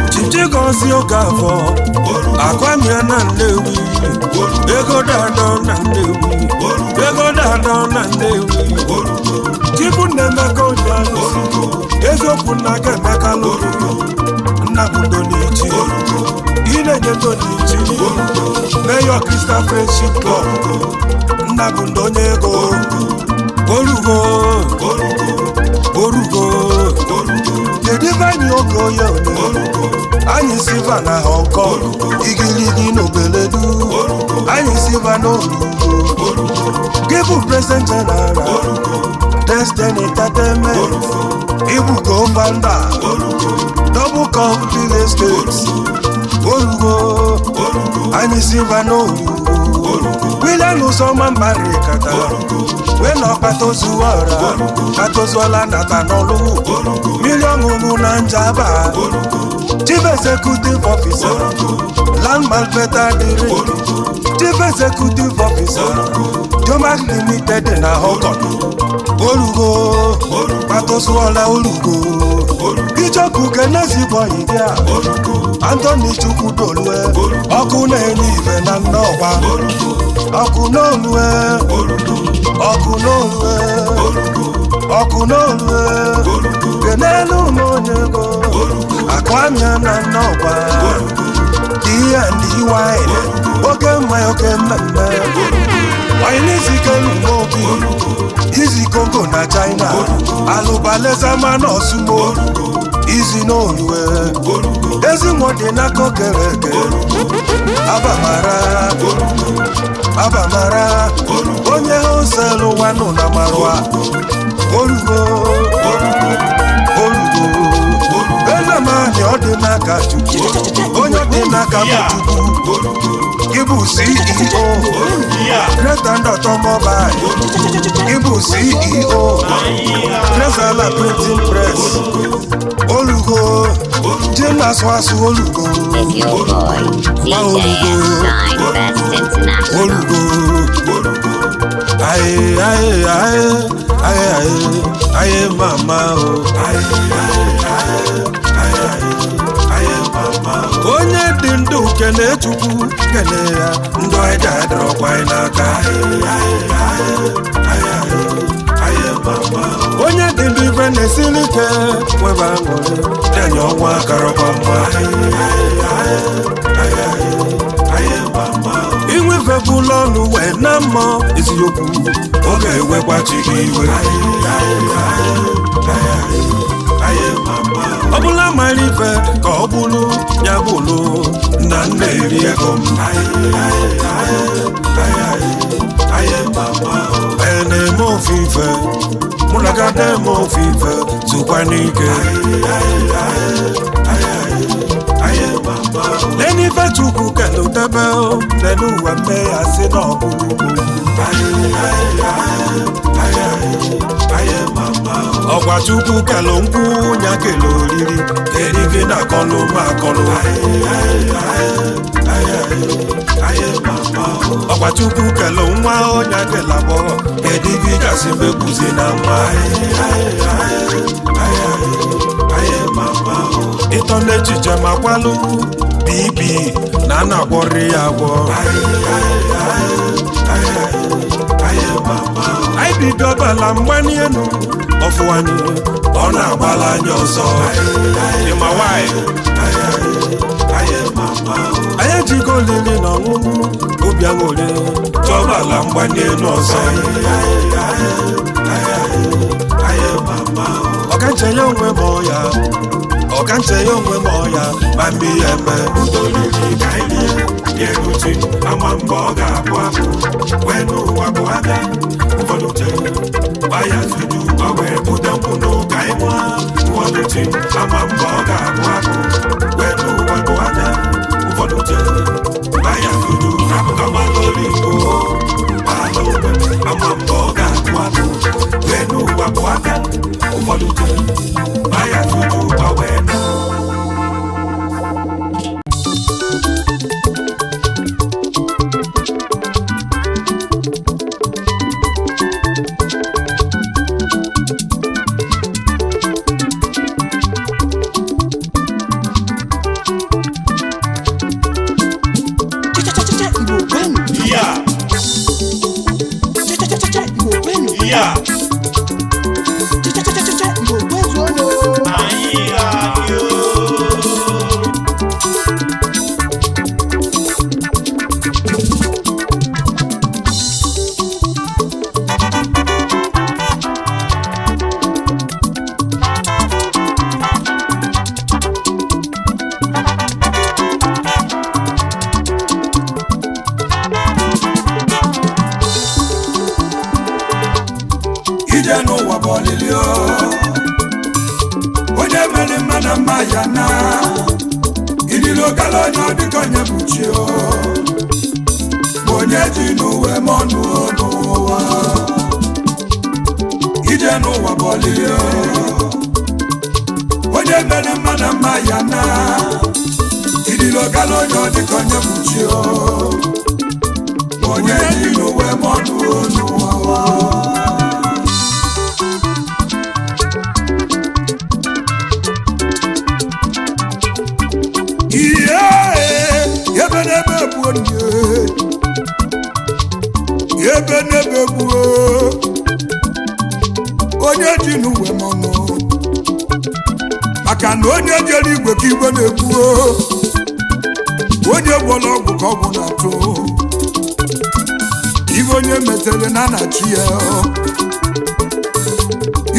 chichigozi Okafọ akwamia na Nnewi ego dado na Nnewi chifu Nnemeka Onyealụ eziokwu nna ga Emeka lụrụ nna bụ Ndonichi inenye Ndonichi Mayor Crystal Friendship Club nna bụ Ndonye ego orugo kedu ebe anyị oge onye anyị siva na Hong Kong igiligi n'obeledu anyị siva n'orugo gị bụ President General Destiny Entertainment ịbụ co-founder Double Cup Real Estate orugo anyị siva n'orugo William Usoma Mbarikata when Patozuala Natanolu Million Muna Njaba Chief Executive Officer Land Malfeta Direct Chief Executive Officer Jomac Limited in Hong Kong Olugo Patozuala Olugo Ijoku Kenezi Boyidia Anthony Chukudolwe Okuneni Vena Nowa Okunolwe Kenelu Monyego Akwamia na Nowa D&D wine Oke mmemme Wine Zikelu Mobi Izi Congo na China Alubaleza Manosumo Izi n'olue ezi nwode na kokereke abamara onye hoselu wanu na marwa orugo benamani ọdị n'aka Chukwu onye dị n'aka Chukwu Ibu CEO Great and Automobile Ibu CEO Tresala Printing Press Olugo Jonas Wasu Olugo Is your boy DJ Shine Best International Olugo Aye mama onye dị ndụ kene Chukwu kene ya ndụ eji adịrọkwa n'aka onye dị ndụ ife na-esili ike nwebe aṅụrị denye ọnwa karọkwa mma inwefe bụla ọnụ wee na mmụọ eziokwu oge ewekwachi gị iwe ọ bụla mara ife ka ọ bụrụ ya bụrụ na nna eri ego m na-eme ofufe mụ na ga na-eme ofufe zụkwa n'ike n'ife Chukwu kelu debe lelu uwe mme ya si na ọ bụrụ ọgwa Chukwu kelu nkwụ nya kelu oriri keri gị na akọlụ ma akọlụ ọgwa Chukwu kelu nwa ọnya kelu agbọghọ kedi gị gasị mekpuzi na nwa ụtọ n'echiche ma kwalụ bibi na a na-agwọrị ya agwọ anyị bido bala mgbani enu ọfụwanye ọ na-agbala anya ọzọ ịma nwanyị anyị ejigo olili na ọṅụṅụ obi aṅụrị chọbala mgbani enu ọzọ ọkanche ya onwe ma ọya ọkanche ya onwe ma ọya ma mmi ya eme udolili ka anyị ga-eruchi ama mbọ ọ ga-abụ abụ wee n'ụwa bụ abịa ụfọdụ chere gbaya tudu ọ wee budo mkpụ n'ụka ịnwa ụfọdụ chi ama mbọ ọ ga-abụ abụ wee n'ụwa bụ abịa ụfọdụ chere gbaya tudu akụkọ gbalụrụ igbo ala ogbe ama mbọ ọ ga-abụ abụ wee n'ụwa bụ abịa ụfọdụ chere gbaya tudu ọ wee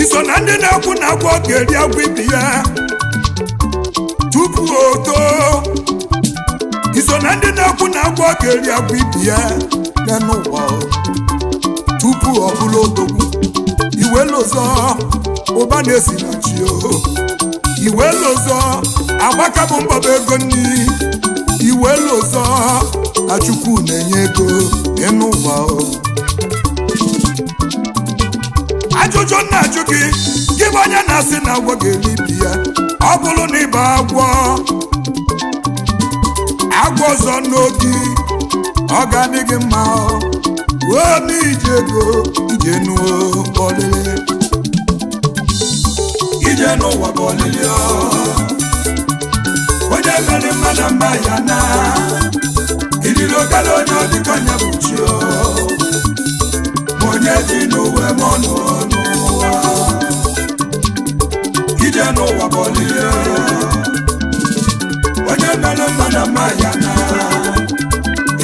iso na ndị na-ekwu na agwọ ga-eri agwọ ibi ya tupu o too iso na ndị na-ekwu na agwọ ga-eri agwọ ibi ya n'ụwa tupu ọ bụrụ odogwu iwe lozọ ụba na-esi na chi iwe lozọ agbaka bụ mgbaba ego nni iwe lozọ na Chukwu na-enye ego n'ụwa ajụjụ na-ajụ gị gị bụ onye na-asị na agwọ ga-eri ibi ya ọ bụrụ na ịba agwọ ọzọ n'obi ọ ga-adị gị mma wee na ije ego ije n'ụwa ọlịlị ije n'ụwa bụ ọlịlị onye mere mmadụ mma ya na iliri ogala onye ọ dịka onye bụ chi onye dị n'uwe ma ọnụ n'ụwa ije n'ụwa bụ ọlịlị onye mere mmadụ mma ya na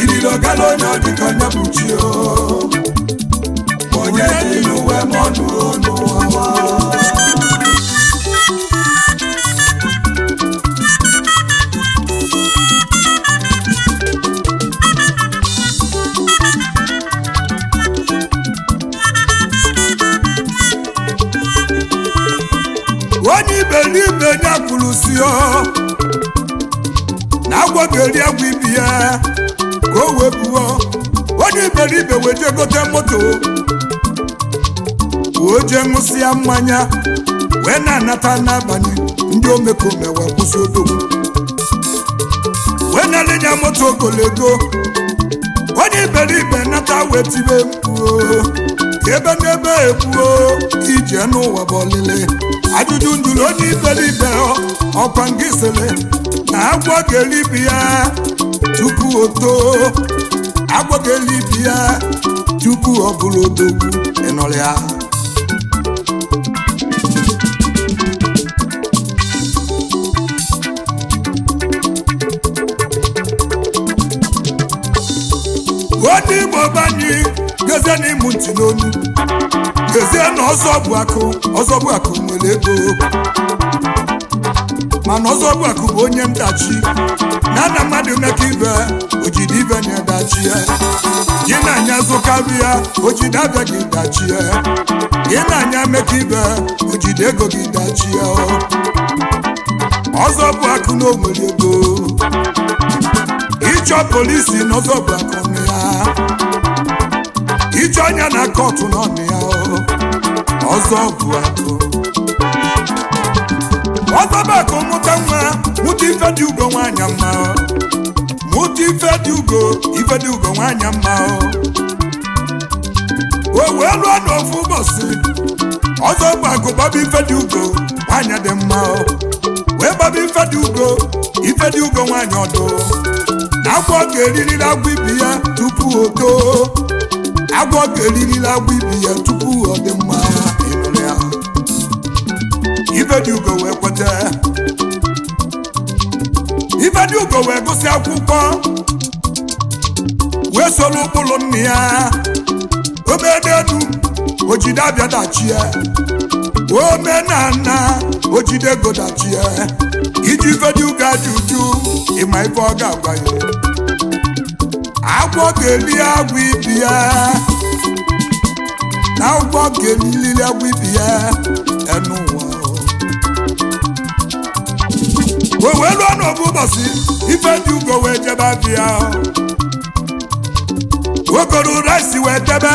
iliri ogala onye ọ dịka onye bụ chi onye dị n'uwe ma ọnụ n'ụwa onye iberibe ya kwuru si na agwọ ga-eri agwọ ibi ya ka o wee buo onye iberibe wee jee gote moto wee jee ṅụsịa mmanya wee na-anata n'abalị ndị omekome wee kwụsị odogwu wee na-alịnya moto ogologo onye iberibe nata wee tibe mkpu ebe n'ebe ebuo ije n'ụwa bụ ọlịlị ajụjụ ndụrụ onye iberibe ọkwa nke sịrị na agwọ ga-elibi ya tupu o too, agwọ ga-elibi ya tupu ọ bụrụ odogwu. Ịnọrọ ya onye Igbo banye gezie n'ịmụ ntị n'onu, gezie na ọzọ bụ akụ nwere ego, mana ọzọ bụ akụ bụ onye ndachi na ana mmadụ meka ibe ojide ibe na-edachi ya, gị na-anya zụkarịa ojide abịa gị dachi ya, gị na-anya meka ibe ojide ego gị dachi ya. Ọzọ bụ akụ na o nwere ego, ịchọ polisi na ọzọ bụ akụ na ya, ịchọ anya na kọtụ n'ọnụ ya. Ọzọ bụ akụ, ọzọ bụ akụ mụta nwa, mụta ife dị ugo nwanyị mma, mụta ife dị ugo nwanyị mma. O wee lụọ n'ofu ụbọchị, ọzọ bụ akụ gbaba ife dị ugo nwanyị dị mma, wee gbaba ife dị ugo nwanyị ọdụ, na agwọ ga-eririri agwọ ibi ya tupu o too, agwọ ga-eririri agwọ ibi ya tupu ọ dị mma. Ịnụrụ ya ife dị ugo wee kweta, ife dị ugo wee gụsị akwụkwọ, wee soro ụkpụrụ nna ya, omenelu ojide abịa dachi ya, omenala ojide ego dachi ya. Iji ife dị ugo ajụjụ ịma ife ọ ga-agwa ya, agwọ ga-eli agwọ ibi ya, na agwọ ga-elili agwọ ibi ya enu ụwa. O wee lụọ n'obu ụbọchị, ife dị ugo wee jebe abịa, ogolu rice wee debe,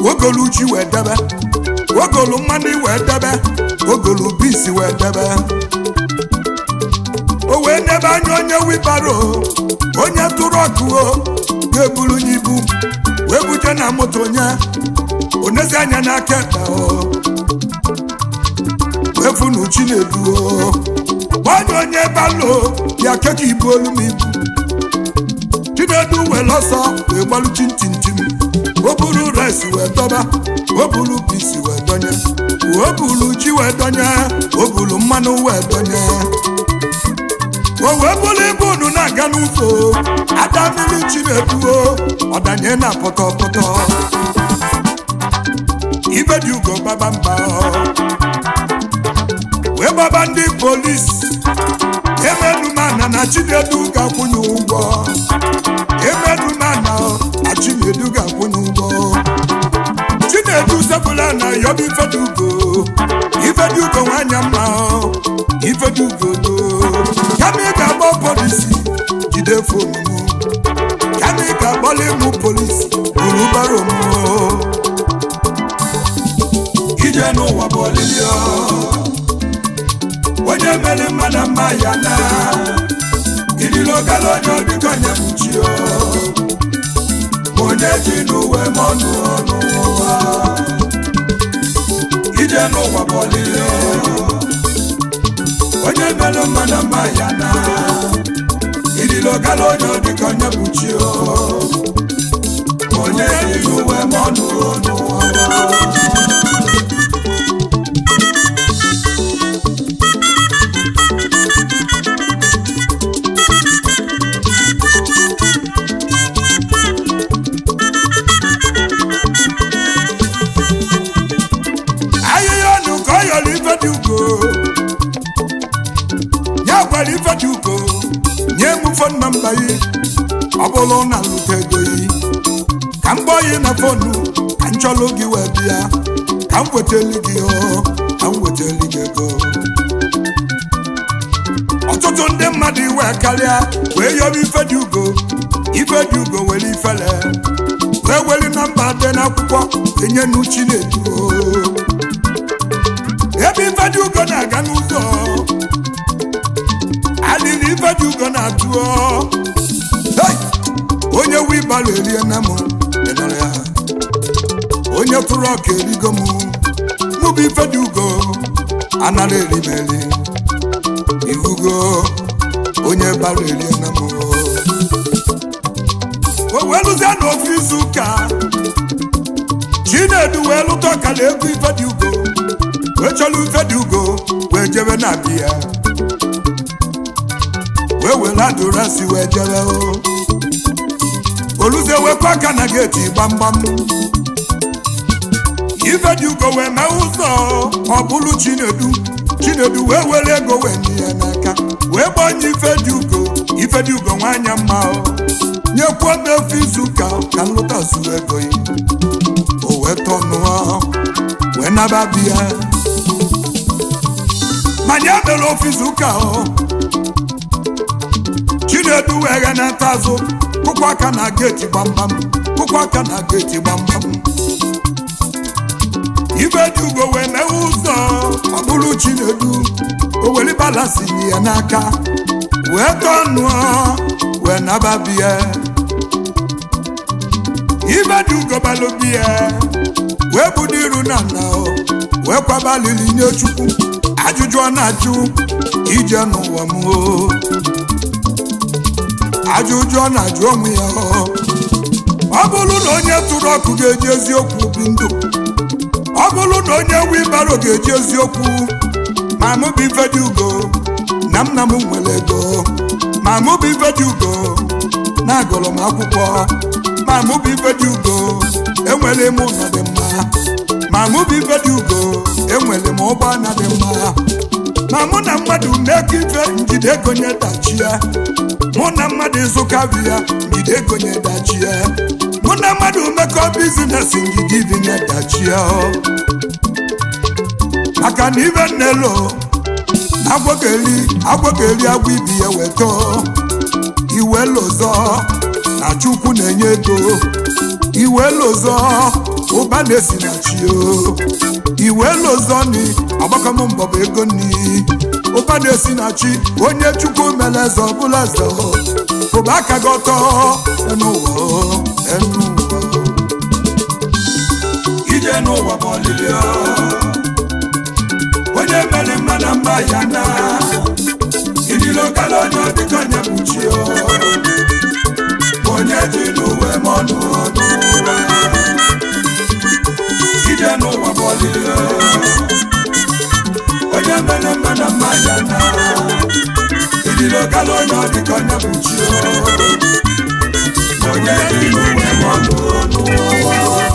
ogolu ji wee debe, ogolu mmanụ wee debe, ogolu bisi wee debe. O wee nebe anya onye wibaro, onye tụrụ ọkụ ga-eburu n'ibu wee buje na moto onye onezi anya n'aka ekpe wee funu Chinedu gbanye onye balo ya keka ibu olu m ibu. Chinedu wee lọsọ wee gbalụ chintintim, o buru rice wee dọba, o buru bisi wee donye, o buru ji wee donye, o buru mmanụ wee donye. O wee bụrụ ibu unu na-aga n'ụzọ, ada mmiri Chinedu ọdanye na pọtọpọtọ, ibe dị ugo baba mba wee gbaba ndị polisi. Emedumana na Chinedu ga-akwụnye ụgwọ, Emedumana na Chinedu ga-akwụnye ụgwọ. Chinedu sepụla na yọba ife dị ugo, ife dị ugo nwanyị mma, ife dị ugo do. Kama ị ga-agba polisi jide fonu m, kama ị ga-agbalị mụ polisi buru baro m. Ije n'ụwa bụ olili, onye mere mmadụ mma ya na irilo gala onye ọdịka onye mụchi onye ji n'uwe mọnụ n'ụwa. Ije n'ụwa bụ olili, onye mere mmadụ mma ya na irilo gala onye ọdịka onye mụchi onye ji n'uwe mọnụ n'ụwa. Nye m fon nọmba yi, ọ bụrụ na nlute ego yi, ka m gbọọ yi na fonu, ka m chọlụ gị wee bịa, ka m weteli gị ka m weteli gị ego. Ọtụtụ ndị mmadụ iwe karịa wee yọba ife dị ugo, ife dị ugo were ifele wee weli nọmba dị n'akwụkwọ enye nu Chinedu. Ebe ife dị ugo na-aga n'ụzọ, alili ife dị ugo na-atụ onye wibalo erie na m, onye tụrụ ọka erigo m, mụ bụ ife dị ugo anara erimeri ivugo onye bara erie na m o wee lụzie n'ofu izu ụka Chinedu wee lụta ọkala ego ife dị ugo wee chọrọ ife dị ugo wee jebe na biya wee were adụrasị wee jebe oluzie wee kwa aka na geeti gbamgbam ife dị ugo wee mee ụzọ ọ bụrụ Chinedu wee were ego wee nye ya n'aka wee gbanye ife dị ugo nwanyị mma nyekwuo m efu izu ka nlụta zuru ego ya o wee tọnụọ wee naba biya manya mere ofu izu ka Chinedu wee ghe na-ata azụ kụkwa aka na geeti gbamgbam ife dị ugo wee mee ụzọ ọ bụrụ Chinedu o were balansi ya n'aka wee tọnụọ wee naba biya ife dị ugo balụ biya wee budo iru na nna wee kwabalili nye Chukwu ajụjụ ọ na-ajụ ije n'ụwa m ajụjụ ọ na-ajụ onwe ya ọ bụrụ na onye tụrụ ọkụ ga-eji eziokwu bi ndụ ọ bụrụ na onye wibaro ga-eji eziokwu ma mụ bụ ife dị ugo na nna m nwere ego ma mụ bụ ife dị ugo na agụrụ m akwụkwọ ma mụ bụ ife dị ugo enwere m ụlọ dị mma ma mụ bụ ife dị ugo enwere m ụgbọala dị mma ma mụ na mmadụ mmekọ ife njide ego nye dachie mụ na mmadụ ịzụka biya njide ego nye dachie mụ na mmadụ mmekọ bizinesi njide ibi nye dachie maka na ibe nnelo agwọgeli agwọ ibi ya weto iwe lozọ na Chukwu na-enye ego iwe lozọ ụba na-esi na chi iwe lozọ ni agbakọm mbọ bụ ego ni ụba na-esi na chi onye Chukwu mere eze ọbụla eze ụba aka gị ọtọ n'ụwa ije n'ụwa bụ ọlịlị onye mere mma na mma ya na idilokala onye ọdịka onye kpuchi onye dị n'uwe ma ọnụ n'ụwa ije n'ụwa bụ ọlịlị onye mere mma na mma ya na idilokala onye ọdịka onye kpuchi onye dị n'uwe ma ọnụ n'ụwa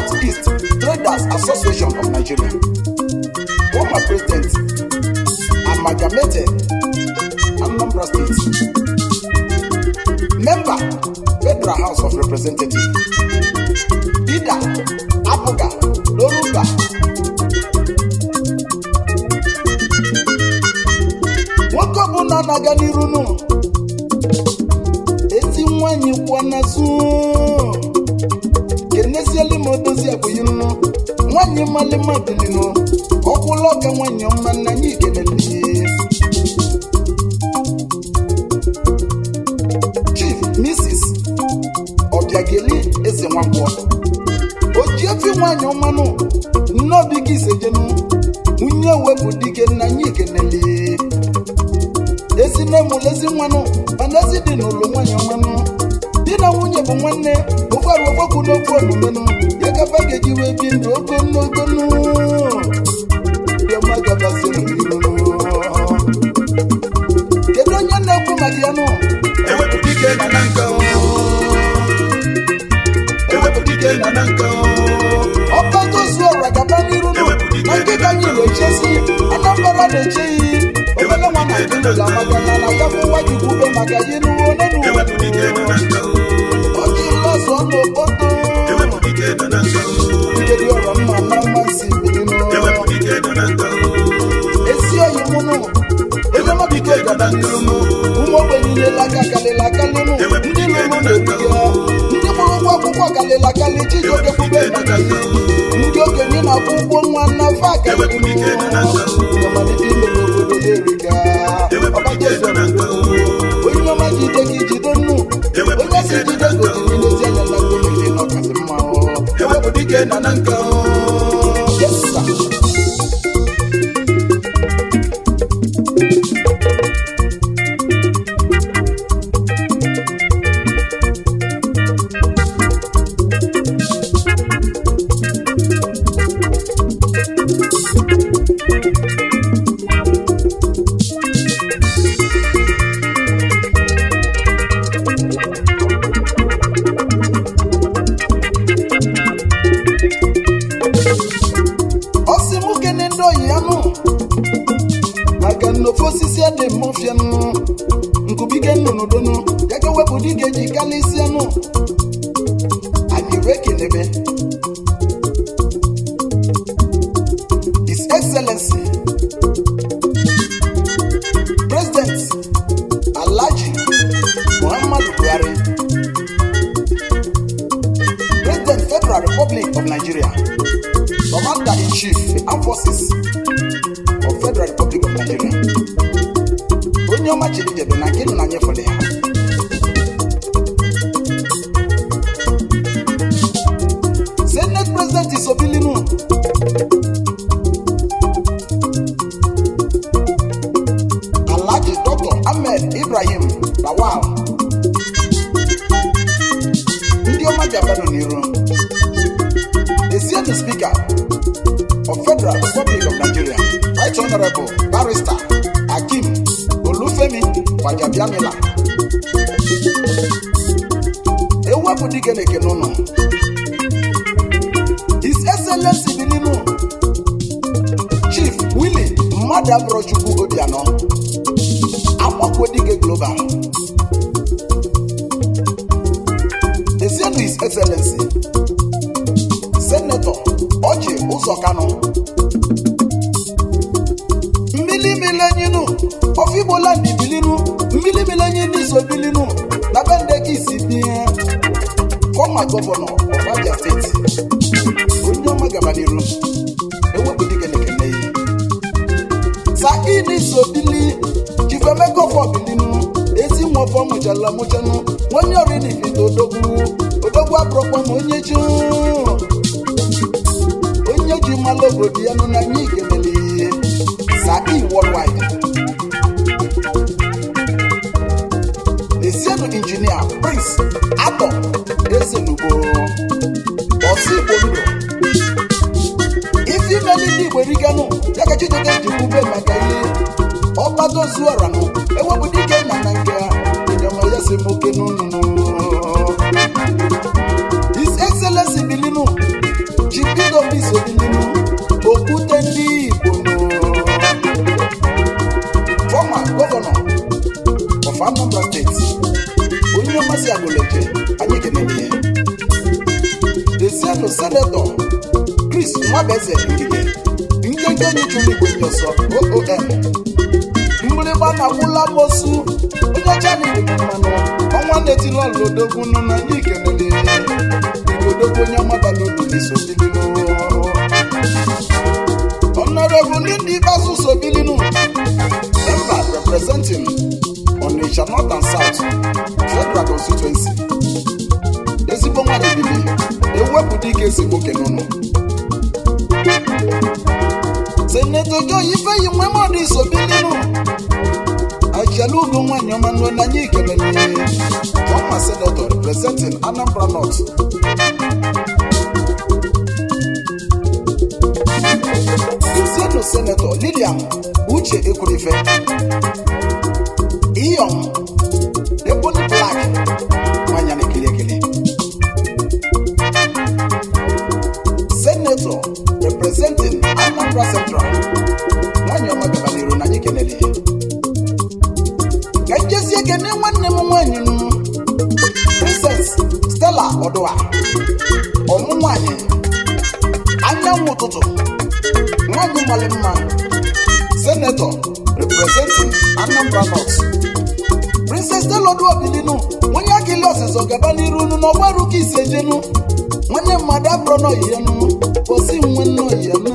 Southeast Traders Association of Nigeria, former president, Amalgamated Anambra State, member, Federal House of Representatives, leader, Abuga, Loruba, nwoke ọbụla na-aga n'iru nụ ezi nwanyị kwụọ n'azụ kenesieli ma odozi abụghị nnu nwanyị malịma bilinu ọkwụla ọga nwanyị ọma na anyị ikeneli Chief Mrs. Obiageli Eze Nwakwọ Ojiefi nwanyị ọmanụ nnobi gị isejenu nwunye wepụ dike na anyị ikeneli ezi nne mụlụ ezi nwanụ mana ezi dị n'ụlọ nwanyị ọmanụ di na nwunye bụ nwanne ụkwara ụkwakwu n'okwu omumenụ ya gaba ga-eji wee bi ndụ ogologo bịama gabaziri kedu onye na-ekwu maka ya nụ ewepụ dike na na nka ewepụ dike na na nka ọkpatozu ọra gaba n'iru nụ na nke ka anyị na-echezi Anambra na-echeghị obele nwa na ndụla maka na na gafụ nwa ji kwube maka yi n'uwe onenu oji nlọzọ n'okpoto nkedi ọrọ mma na mmasị bilinu esi oyi mụnụ ebe mabike gaba n'iru nụ ụmụ ogbenye nyela aka kalịla kalịnụ ndị lụrụ na-eriga ndị mụrụ ụgwọ akwụkwọ kalịla kalị chijioke kwube maka yi ndị okenye na-akwụ ụgwọ nwa n'afọ akalịnụ amalite ime n'obodo na-eriga onye ọma jide gị jide nnu onye si jide gotiri n'ezi anya na gomele n'ọkasị mma ewepụ dike na na nka yesa osisi a dị mmụfịa nụ nkubike nnụnụ donu ya ga wepụ dị ga-eji kalịsịa nụ anyị wee kenebe His Excellency President Alhaji Muhammadu Buhari, President Federal Republic of Nigeria, Commander-in-Chief Armed Forces of Federal Republic of Nigeria. Onye ọma chiri jebe na nke nụ na nyefere ya. Senate President Isobilinu, Alhaji Dr. Ahmed Ibrahim Lawal, ndị ọma Japan n'iru. The Senate Speaker of Federal Republic of Nigeria, Right Honorable Barrister Akim Olufemi Wajabiamila. Ewepụ dike na ekene ụnụ. His Excellency Bilinu, Chief Willie Mmadụabụrọchukwu Obianọ, Akwakwo Dike Global. Ezienu His Excellency Senator Oji Uzokano, mmili milenyinu Ofibola ndi Bilinu, mmili milenyinu Isobilinu, na bende kisi biye former governor of Abia State. Onye ọma gabaniru ewepụ dike na-ekene yi Saini Isobili Chifemeko for Bilinu, ezi nwofọ mụchala mụchanụ onye ọrini fito odogwu abụrọkwa onye ju onye ji mmalụ obodo ya nụ na nye ikenele Sai Worldwide. Esienu Engineer Prince Ato Ezenugbo Osigbo Ndụ ifi meli ndị Igbo riganu ya ka Chijioke ji kwube maka ihe ọkpadozuoranụ ewepụ dike na nke nyama ya si moke n'ụnụnụ. His Excellency Bilinu Obi Sobilinu, Okute ndị Igbo, former governor of Anambra State, onye mmasị Agboleje, anyị kenele. The Senator Chris Nwabeze Ngige, nkenke onye chụrụ Igbo ndị ọsọ, OOM, mgbịrịgba na gwụla mosu, onye ọcha na Igbo mmanụ, ọnwa na-etiri ọlụ odogwu nọ na anyị kenele. Odogwu onye ọmabala Obi Sobilinu. Honorable Lindy Basu Sobilinu, member representing Onitsha North and South Federal Constituency. Ezigbo nwa dibili, ewepụta ike ezigbo kenụnụ. Senator Joe Ifeyi Nwemodi Sobilinu, Ajalugo nwanyị ọma nọ na anyị kelele. Former senator representing Anambra North. Senator Lilian Uche Ekurife, Iyom Ebony Black, Manyane Kilekele. Senator representing Anambra Central, Manyoma Gabaniro Nani Kenele. Gajesi Kene Wane Mwanyu, Princess Stella Odoa, Omumanye, Anya Mututu. Nwanyi Malimma, Senator representing Anambra North. Princess Delodu Obilinu, onye akili ọsịsọ gaba n'iru n'ọgbaru ka isejenu. Nwanne mmadụ abụrụ n'oyenu, osi nwe n'oyenu.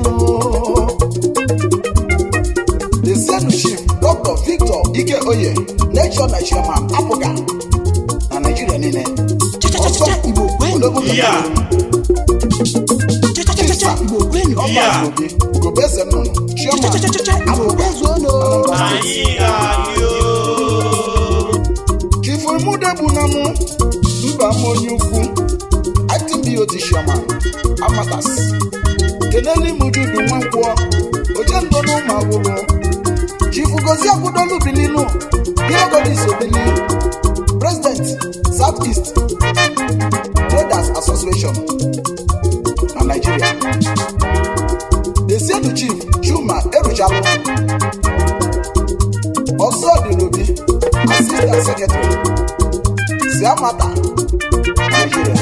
The Senior Chief Dr. Victor Ike Oye, National Chairman Apuga na Nigeria niile. Ọsọ Igbo Ologo Chifuemudebunamu Mba Monye Ukwu Acting BOT Chairman Amatas Keneli Mujudu Nwankwo Ojendono Mawuru Chifu Gozi Akudolu Bilinu Hirogodi Sobili President Southeast Traders Association na Nigeria. The Senior Chief Chuma Eruchalo also Dilobi Assistant Secretary Siamata Nigeria.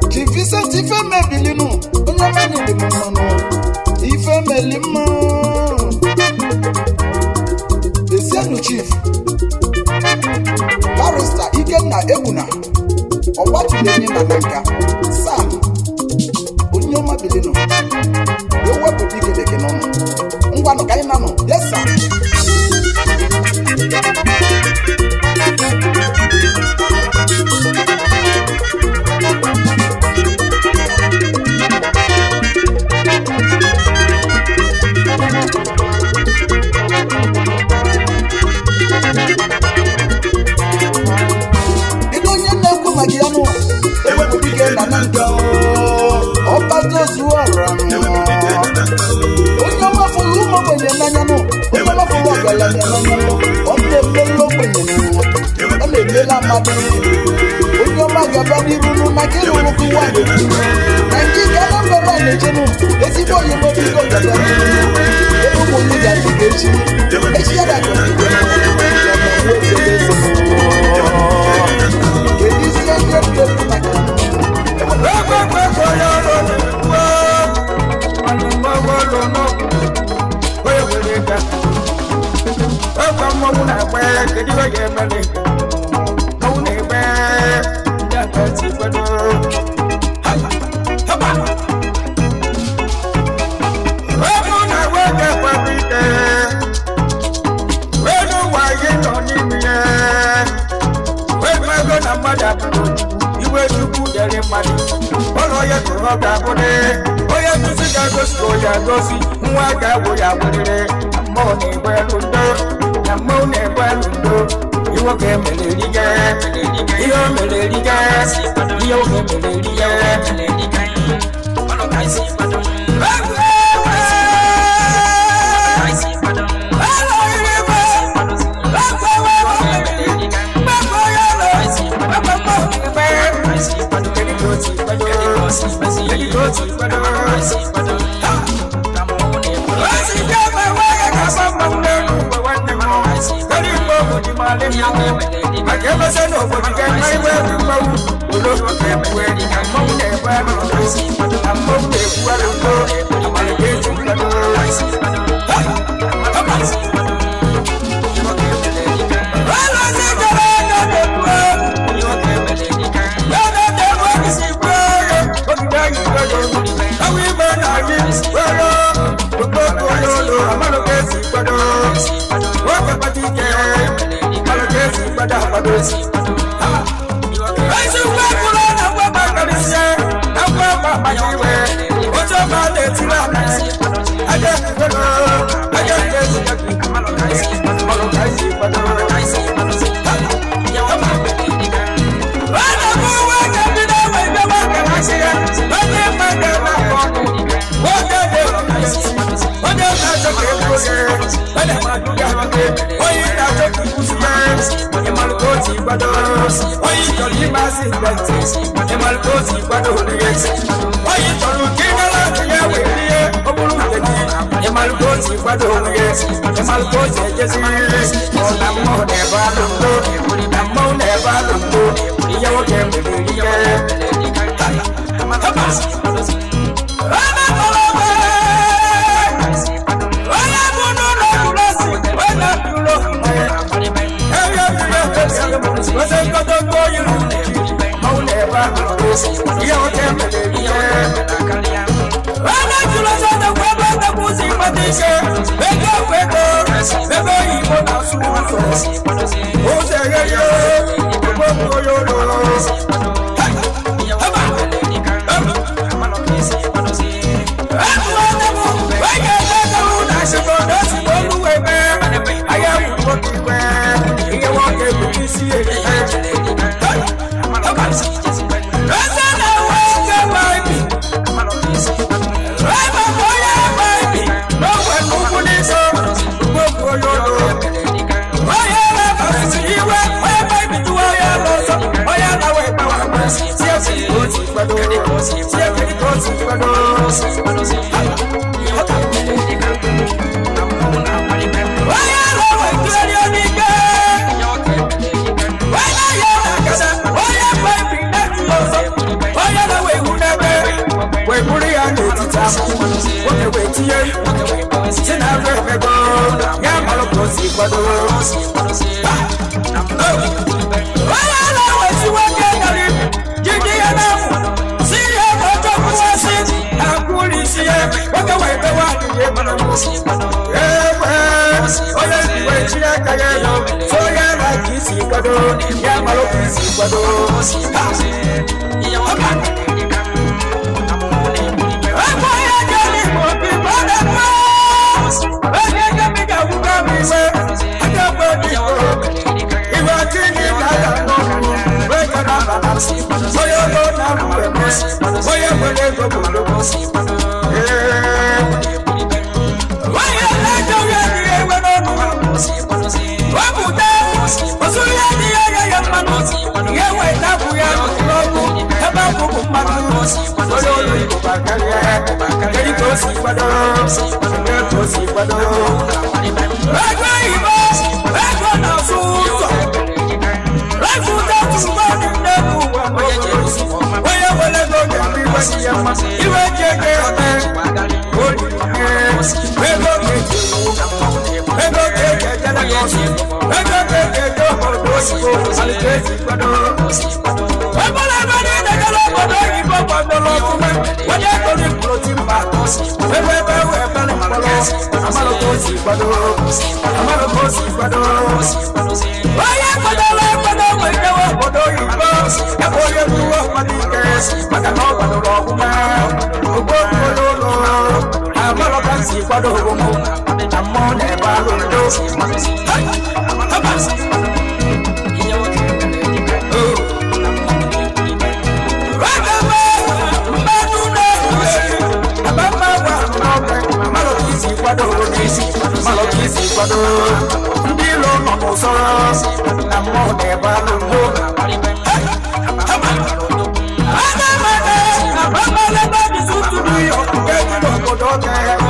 Chief Vincent Ifeme Bilinu Onyamani Limano Ifeme Lima. The Senior Chief Barrister Ikenna Ebuna Obatuleni Nananka Sam Onyoma Bilinu. Ewepụ dike deke n'ọnụ. Ngwanụ ka anyị nanụ. Yes, sir. Ịdị onye na-ekwu maka ya nụ. Ewepụ dike na na nke ọbata zuo ọrụ anụ. Onye ọma fụrụ ụmụ ogbenye n'anya nụ. Onye ọma fụrụ ọgaranya n'anya nụ. Ọ na-emela ogbenye nụ. Ọ na-emela mmadụ. Onye ọma ga-aba n'iru nụ maka ịrụ nwoke nwaanyị. Na nke ike Anambra na-eche nụ. Ezigbo onye mmebi ego gaba n'iru nụ. Ebe ụmụ onye ga-adị ka echi. Echi ya ga-adị ka igwe nụ. Ya na nwa eze eze nụ. Kedu isi onye mmebi maka Iwe chukwu dere mmadụ ụlọ ya tụrụ ọ ga-abụrị onye nduzi ga-agosi ka ya gosi nwa ga-awụ ya werere na mmụọ na-egbe elu ndo na mmụọ na-egbe elu ndo iwe ka emere erige ihe o mere erige ihe oge mere erige Hey!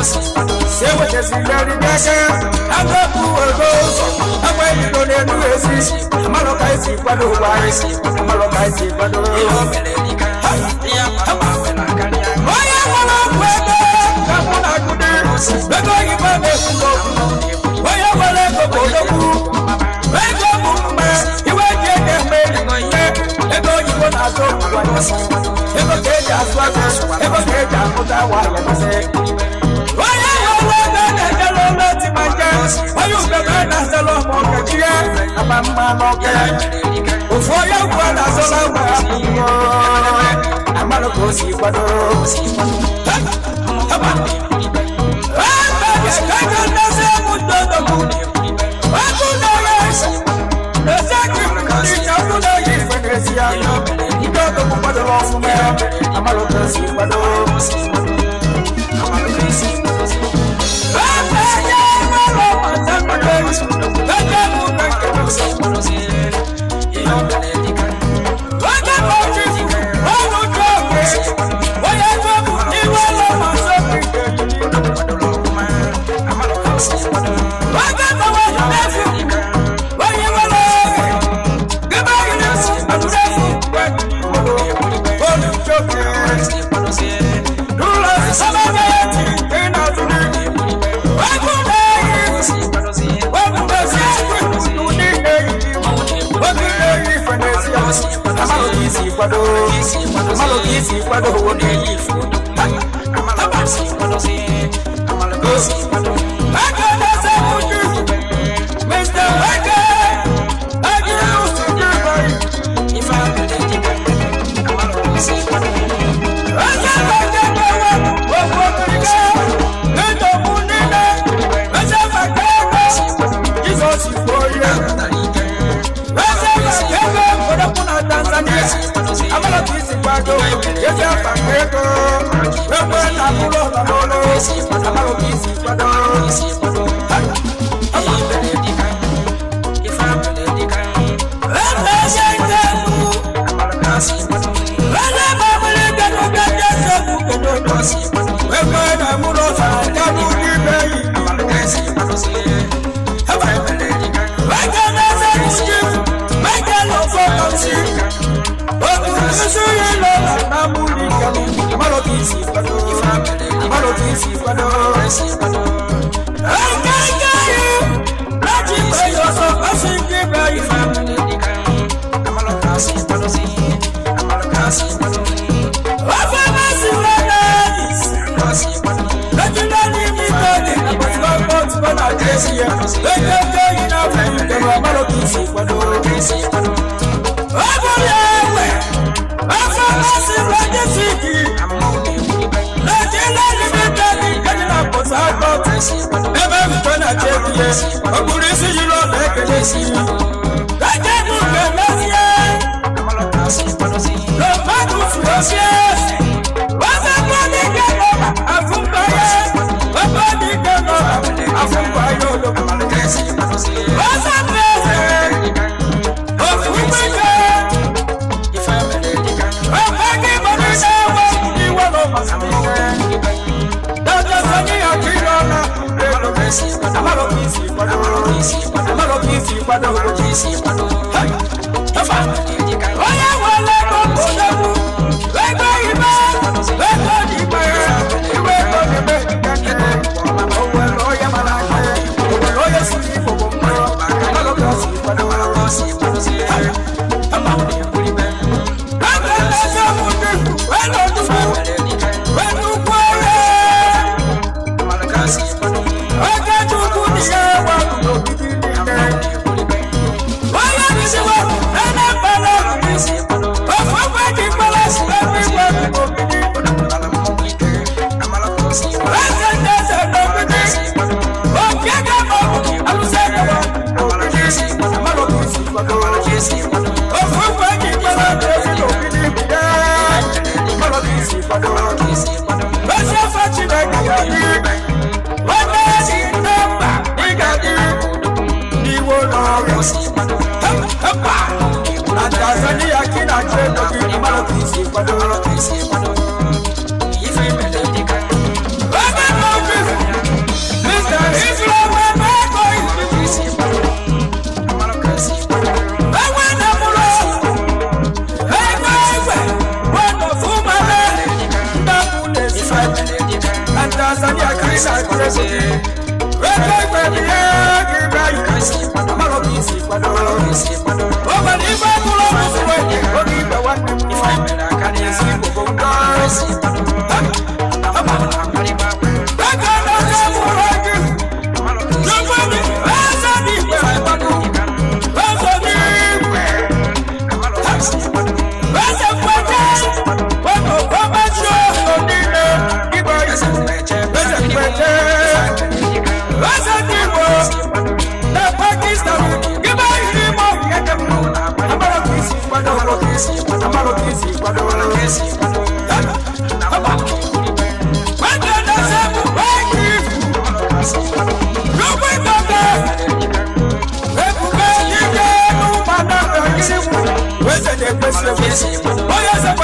Say what is in the nation. I'm a poor ghost. I'm waiting on the new I'm a located by the wise. I'm a located by the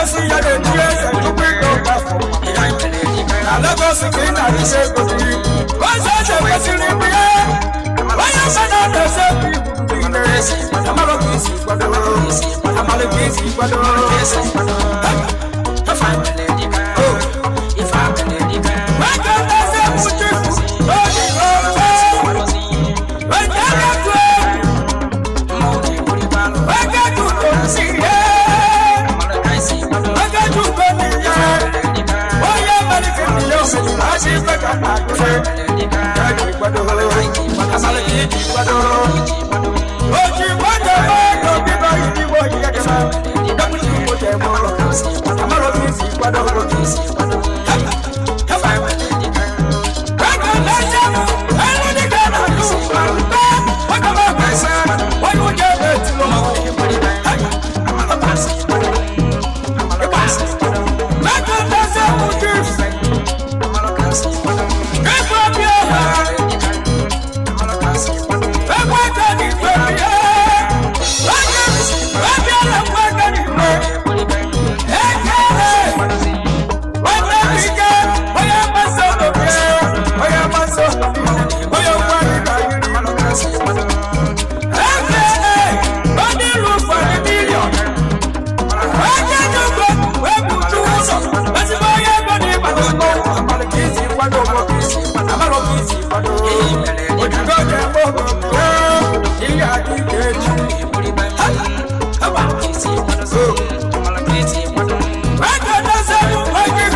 see ya the tears and you bring no back for me. I love us again, I say go to you. What's that you're missing in the air? Why you said that the same people in the race? I'm a lot busy, but I'm a lot busy, but if I'm a lady girl, if I'm a lady girl, why can't I say what you do? Why can't I do it? Why can't you go see it? Why can't you go see it? Oh yeah, but it's in the house. I see what I'm not doing. I'm a lady, but oh, you want to buy your people, you want to get them out. Don't you put them on? I'm a lady, but I'm a lady. Come on, my lady girl. Why can't I jump? I know the girl I do. What about my son? Why would you get to know? I'm a boss. I'm a boss. Why can't I say what you say? I'm a boss. Give up your heart. I'm a boss. Why can't you do it? Why can't you do it? Hey, why not be good? Why am I so good? Why am I so good? Why am I so good? Hey, why do you look for a million? Why can't you go? Where would you go? That's why I'm going to go. I'm a kissy, what do you kissy? I'm a kissy, what do you kissy? What you got there for? Yeah, I did get you. I'm a kissy, what do you kissy? I'm a kissy, what do you kissy? Why can't I say you like it?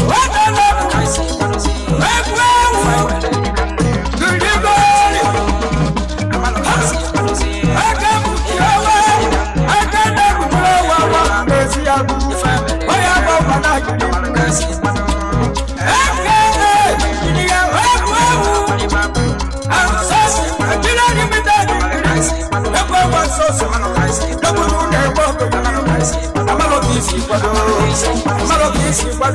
What I love? Where do you go? I can't put you away. I can't never blow away. Why am I not getting I'm sorry. I didn't give me that. Everyone so I'm a lot busy, but I'm a lot busy, but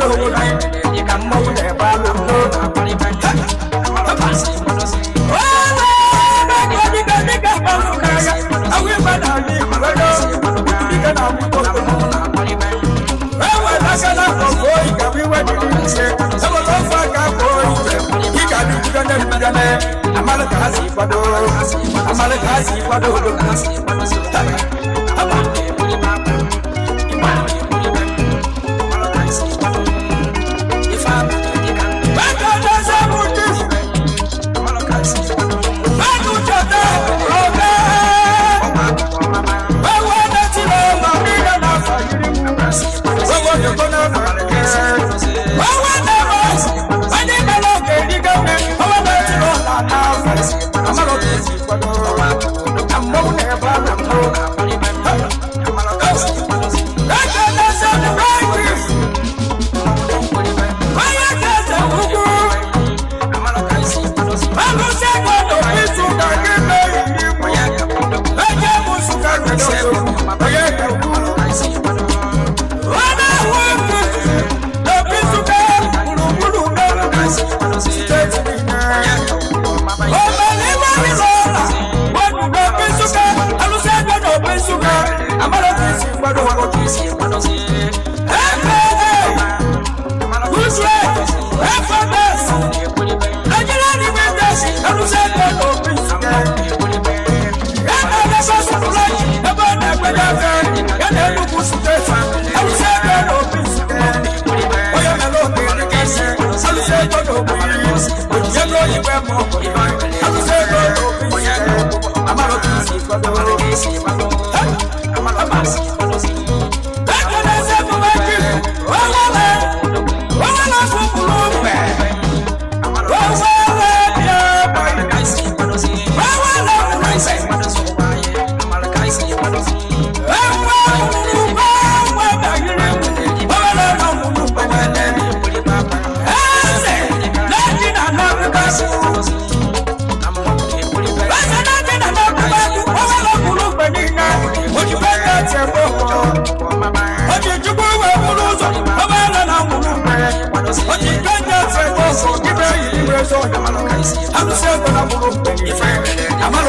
you can move the ball.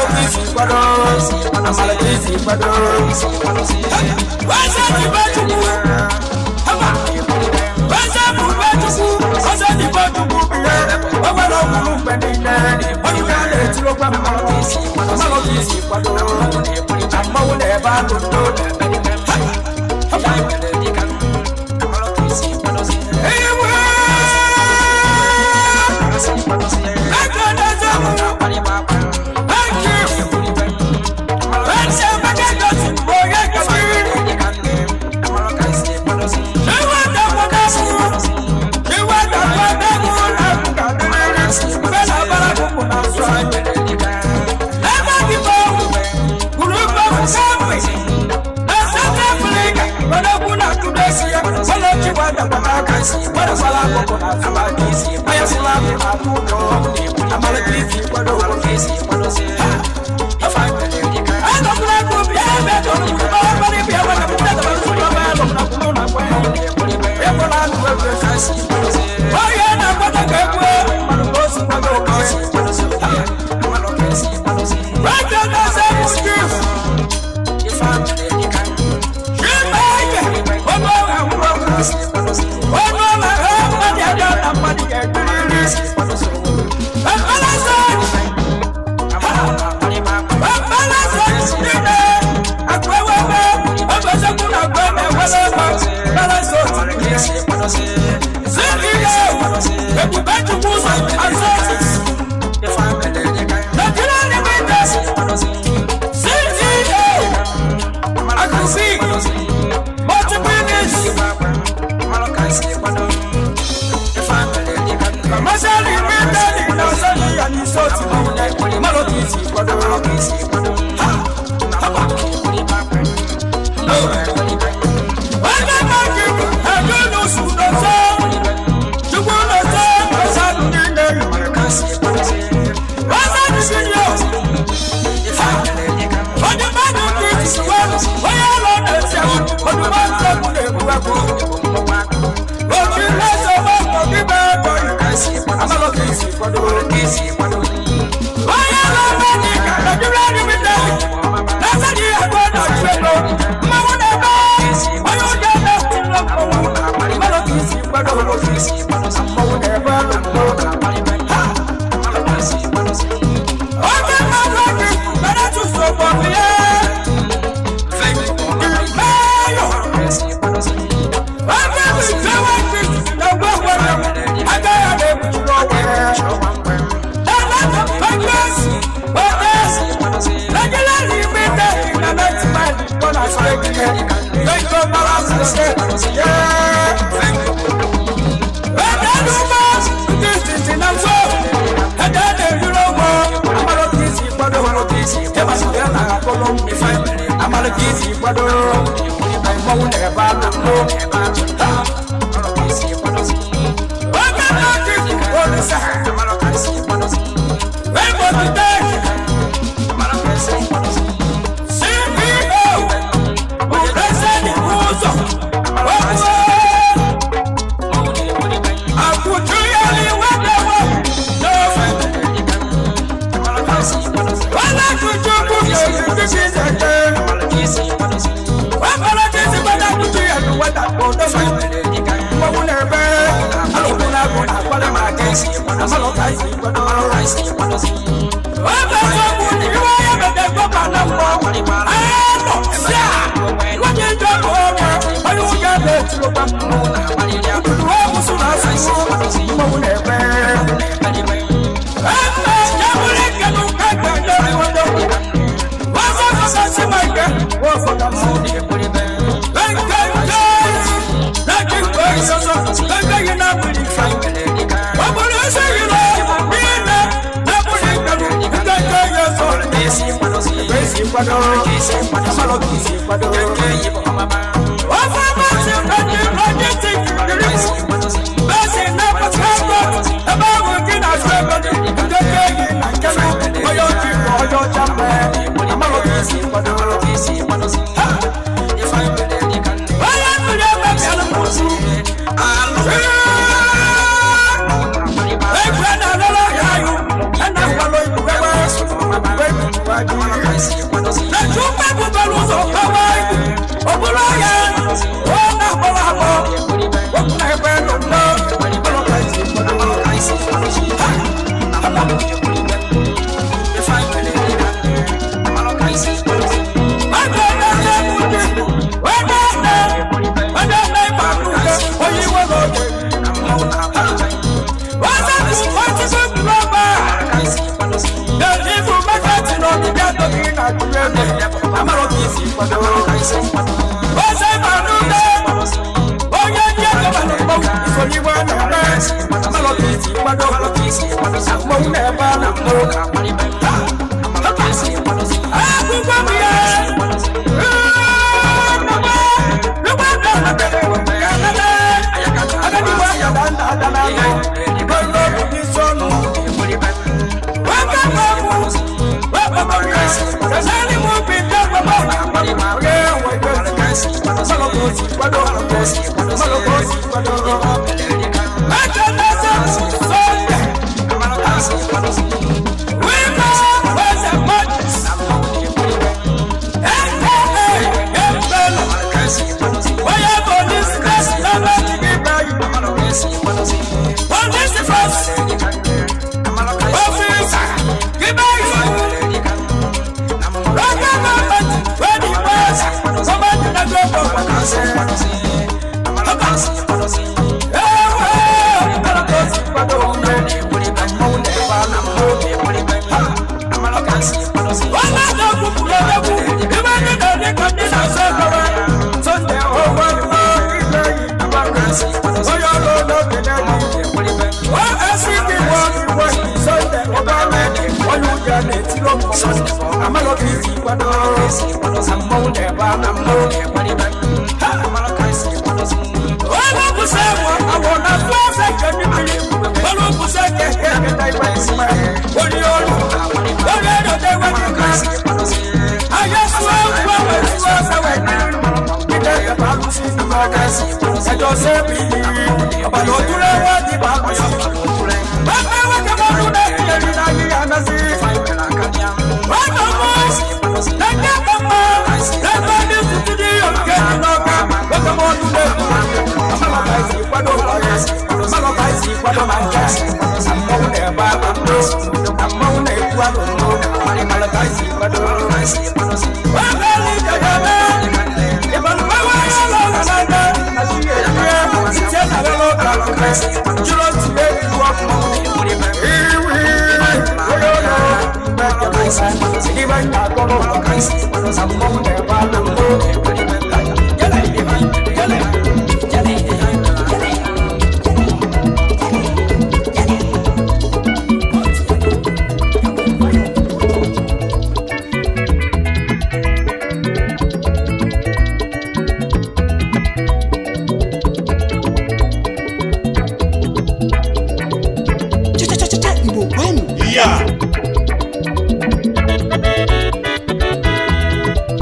I'm kisi kwado, amala kisi kwado. Wasa di batuku, haba. Wasa bu batuku, wasa di batuku biye. Wawala mulu pendine, oyukale tilo kwa amala kisi kwado. Amawule baluto, haba.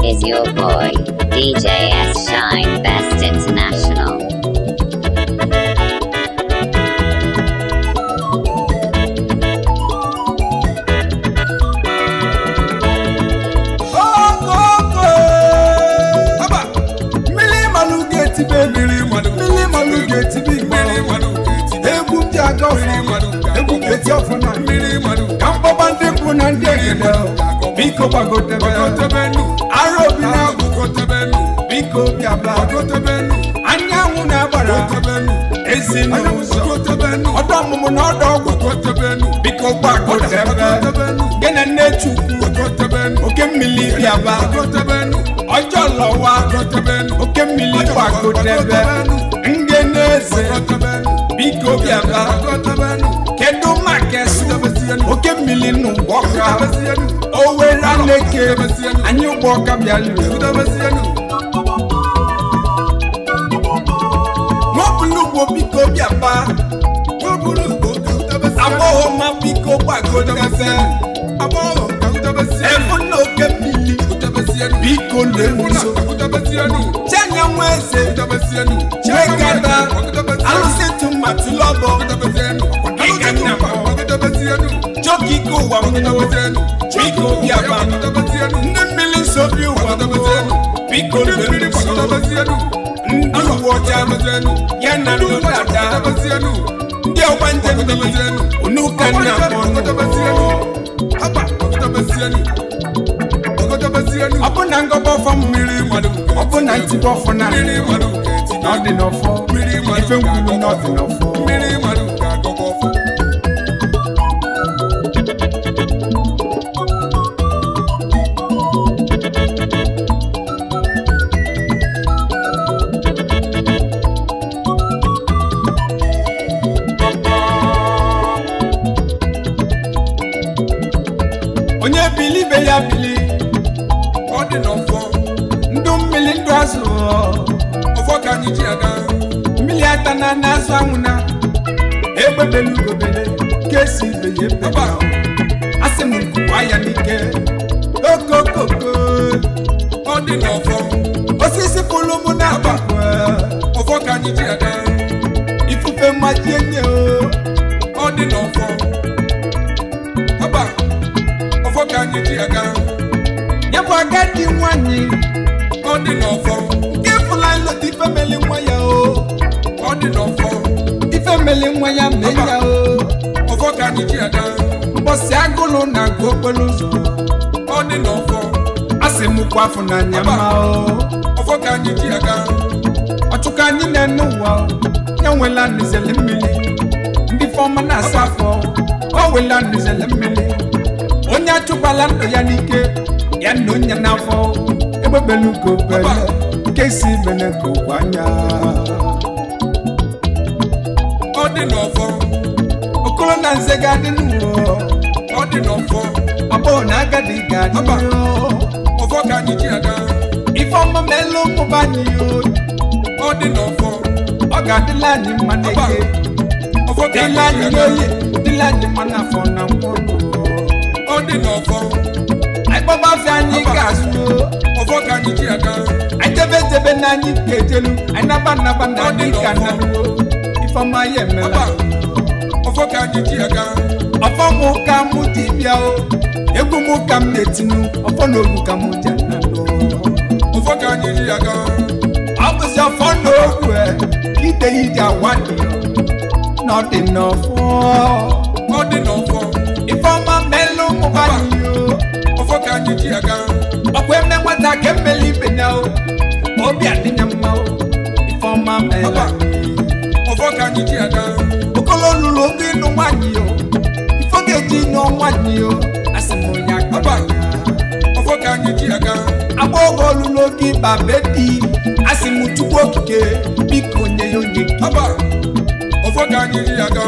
Is your boy, DJ S Shine Best International. Biko bagotebenu, arobina bagotebenu, biko biabla bagotebenu, anyanwu na bara bagotebenu, ezinu bagotebenu, odomumu na odo bagotebenu, biko bagotebenu, gene nechukwu bagotebenu, oke mmili biaba bagotebenu, ojo lowa bagotebenu, oke mmili bagotebenu, ngeneze bagotebenu, biko biabla bagotebenu, kedu makesu oke mmili nu boka owe raneke anyi boka bialu mobulu biko biapa amo ma biko bagodebe amo efuno oke mmili biko lemuso chenya mweze chekada alusetu matulobo Jokiko ụwa m biko bịa ba ndị mmiri nsobi ụwa biko mmiri ndị uwe ọcha ya na ndị dada ndị ọgba njem onuka nna ọ bụ na ngọba ọfọ mmiri ọ bụ na ntigbu ọfọ na ọ dị n'ọfọ ife nkwulu na ọ dị n'ọfọ onye bili ibe ya bili ọ dị n'ọfọ ndụ mmiri ndụ azụ ọfọ ka anyị ji aga mmiri ata na n'azụ anwụ na egbebele ugobele ka esi ibe ya ebe asị m nkụwa ya n'ike okokoko ọ dị n'ọfọ osisi pụlụ mụ na-agba ọfọ ka anyị ji aga ifufe mmaji enye ọ dị n'ọfọ ọfọ ka anyị ji aga ya bụ agadi nwanyị ọ dị n'ọfọ nke fụla nlọta ifemeli nwa ya ọ dị n'ọfọ ifemeli nwa ya mee ya ọfọ ka anyị ji aga mbọsị agụlụ na-agụ okporo ụzọ ọ dị n'ọfọ asị m kwa afọ n'anya ma ọfọ ka anyị ji aga ọchụkọ anyị na-ene ụwa ya nwela nizele mmiri ndị fọma na-asa afọ o wela nizele mmiri onye achụkwala ndụ ya n'ike ya na onye n'afọ egbebelu gobele nke si bene gokwa anya ọ dị n'ọfọ okolo na nze ga-adị n'ụwa ọ dị n'ọfọ abụọ na agadi ga-adị ọfọ ka anyị ji aga ife ọma melu ụmụba anyị ọ dị n'ọfọ ọ ga-adịla anyị mma n'eke ọfọ ka anyị ji aga dịla anyị mma n'afọ na mkpụrụ ọ dị n'ọfọ aịkpọba afịa anyị ga-azụ ọfọ ka anyị ji aga aịjebejebe na anyị ga-ejelu aịnaba nnaba na anyị ga naluo ifeọma ya emela ọfọ ka anyị ji aga ọfọ mụ ka mụ ji bịa egwu mụ ka m na-etinu ọfọ na ogwu ka mụ ji analụ ọfọ ka anyị ji aga ọ bụzi ọfọ na ogwu ide ya iji awa dị na ọ dị n'ọfọ ọ dị n'ọfọ ifeọma melụ ụmụba anyị ọfọ ka anyị ji aga ọkwa eme nwata ka emeli ibe ya obi adịnya mma ifeọma mela ọfọ ka anyị ji aga okolo lụrụ oge ịnụ nwanyị ifo ga-eji nụọ nwanyị asị m onye akpaba ọfọ ka anyị ji aga agba oge olulu oge ịba bedi asị m chukwu okike biko nye ya onye ọba ọfọ ka anyị ji aga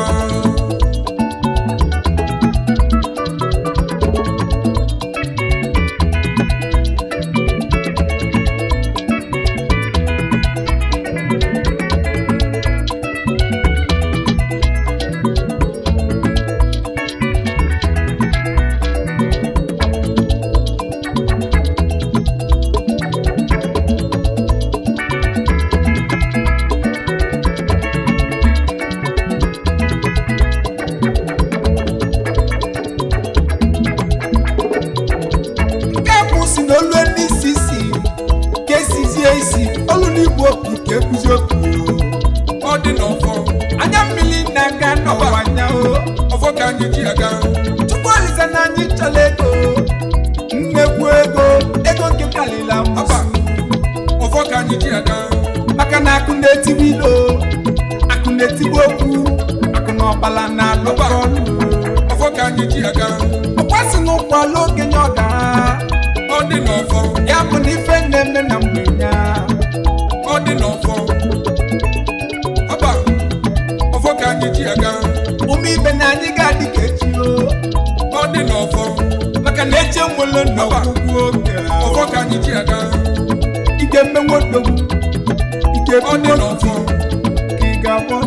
ọ dị n'ọfọ anya mmiri na-aga n'ọwa anya ọfọ ka anyị ji aga tupu olise na anyị chọrọ ego nnekwu ego nke kalila mba ọfọ ka anyị ji aga maka na akụ na-etigbu ilo akụ na-etigbu okwu akụ na ọbala na alụkọ ọfọ ka anyị ji aga ọkwasị na ụkwala okenye ọ dara ọ dị n'ọfọ ya bụ na ife na-eme na mgbe ya ọ dị n'ọfọ ọfọ ka anyị ji aga ụmụ ibe na anyị ga-adị ka echi ọ dị n'ọfọ maka na eche nwere nnọgwụgwụ oge ọfọ ka anyị ji aga ike mmenwodogwu ike ọ dị n'ọfọ ka ị ga-agwọ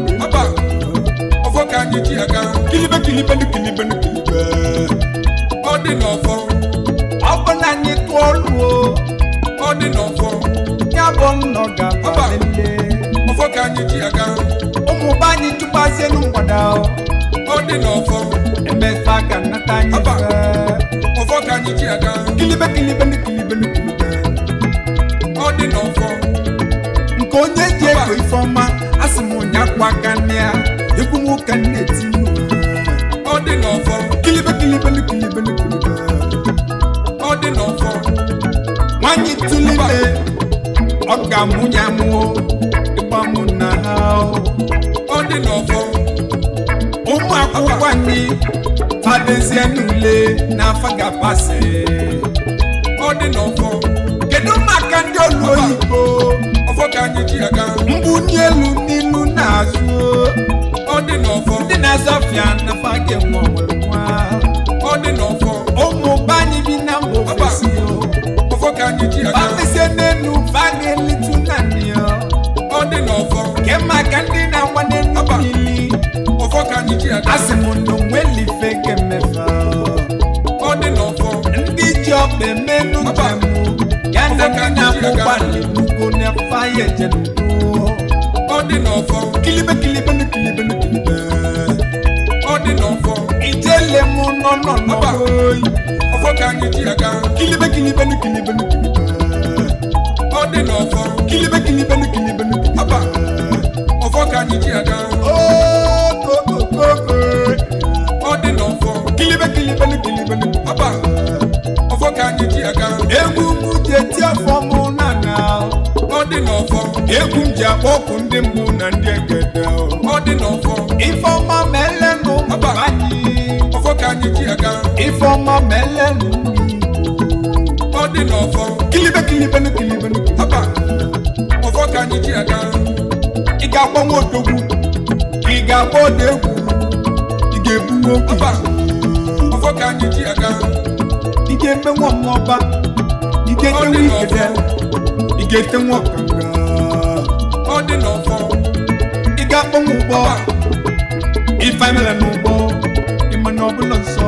ọfọ ka anyị ji aga kilibe kilibe kilibe kilibe ọ dị n'ọfọ ọ bụ na anyị tụọ ọlụ ọ dị n'ọfọ ya bụ nnọ ga-aba ọfọ ka anyị ji aga ụmụ be anyị tụbazie n'mgbada ọ dị n'ọfọ emesa ka nnata anyị ọfọ ka anyị ji aga kilibe ọ dị n'ọfọ nke onye ji ego ifeọma asị m ụnyakwa aka nne ya egwu m ụka na-eti ọ dị n'ọfọ kilibe ọ dị n'ọfọ nwanyị tụlile ọ ga-amụnye amụọ ịgba mụ na ha ọ dị n'ọfọ ụmụ akwụkwọ anyị fadezie n'ule n'afọ ga-apasị ọ dị n'ọfọ kedu maka ndị olu oyibo ọfọ ka anyị ji aga mbunye elu n'ilu na-azụ ọ dị n'ọfọ ndị na-azụ afịa na fage nwa nwere nwa ọ dị n'ọfọ ụmụ be anyị bi na mba ofesi ọfọ ka anyị ji aga batesie n'elu fage litu naanị ọ dị n'ọfọ ke maka ndị na-agba n'elu mmiri ọfọ ka anyị ji aga asị m na onwelife kemefa ọ dị n'ọfọ ndị ji ọkpa emenu njem ya na ndị na-akpụgbalị n'ugbo na faya ejenugo ọ dị n'ọfọ kilibe ọ dị n'ọfọ ijele m nọ n'oyi ọfọ ka anyị ji aga kilibe ọ dị n'ọfọ kilibe ọfọ ka anyị ji aga ọ dị n'ọfọ kilibe ọfọ ka anyị ji aga egwu m ji eti afọ m na ọ dị n'ọfọ egwu m ji akpọ ọkụ ndị mbụ na ndị egede ọ dị n'ọfọ ifeọma melenụ anyị ọfọ ka anyị ji aga ifeọma melenụ ọ dị n'ọfọ kilibe ọfọ ka anyị ji aga ị ga-agbanwe odogwu ị ga-agba ọdụ egwu ị ga-ebu nwoke ọfọ ka anyị ji aga ị ga-eme nwa mmụọba ị ga-etenwe ikede ị ga-ete nwa ọkanga ọ dị n'ọfọ ị ga-akpọnwe ụgbọ ife emere n'ụgbọ ịma na ọbụla nsọ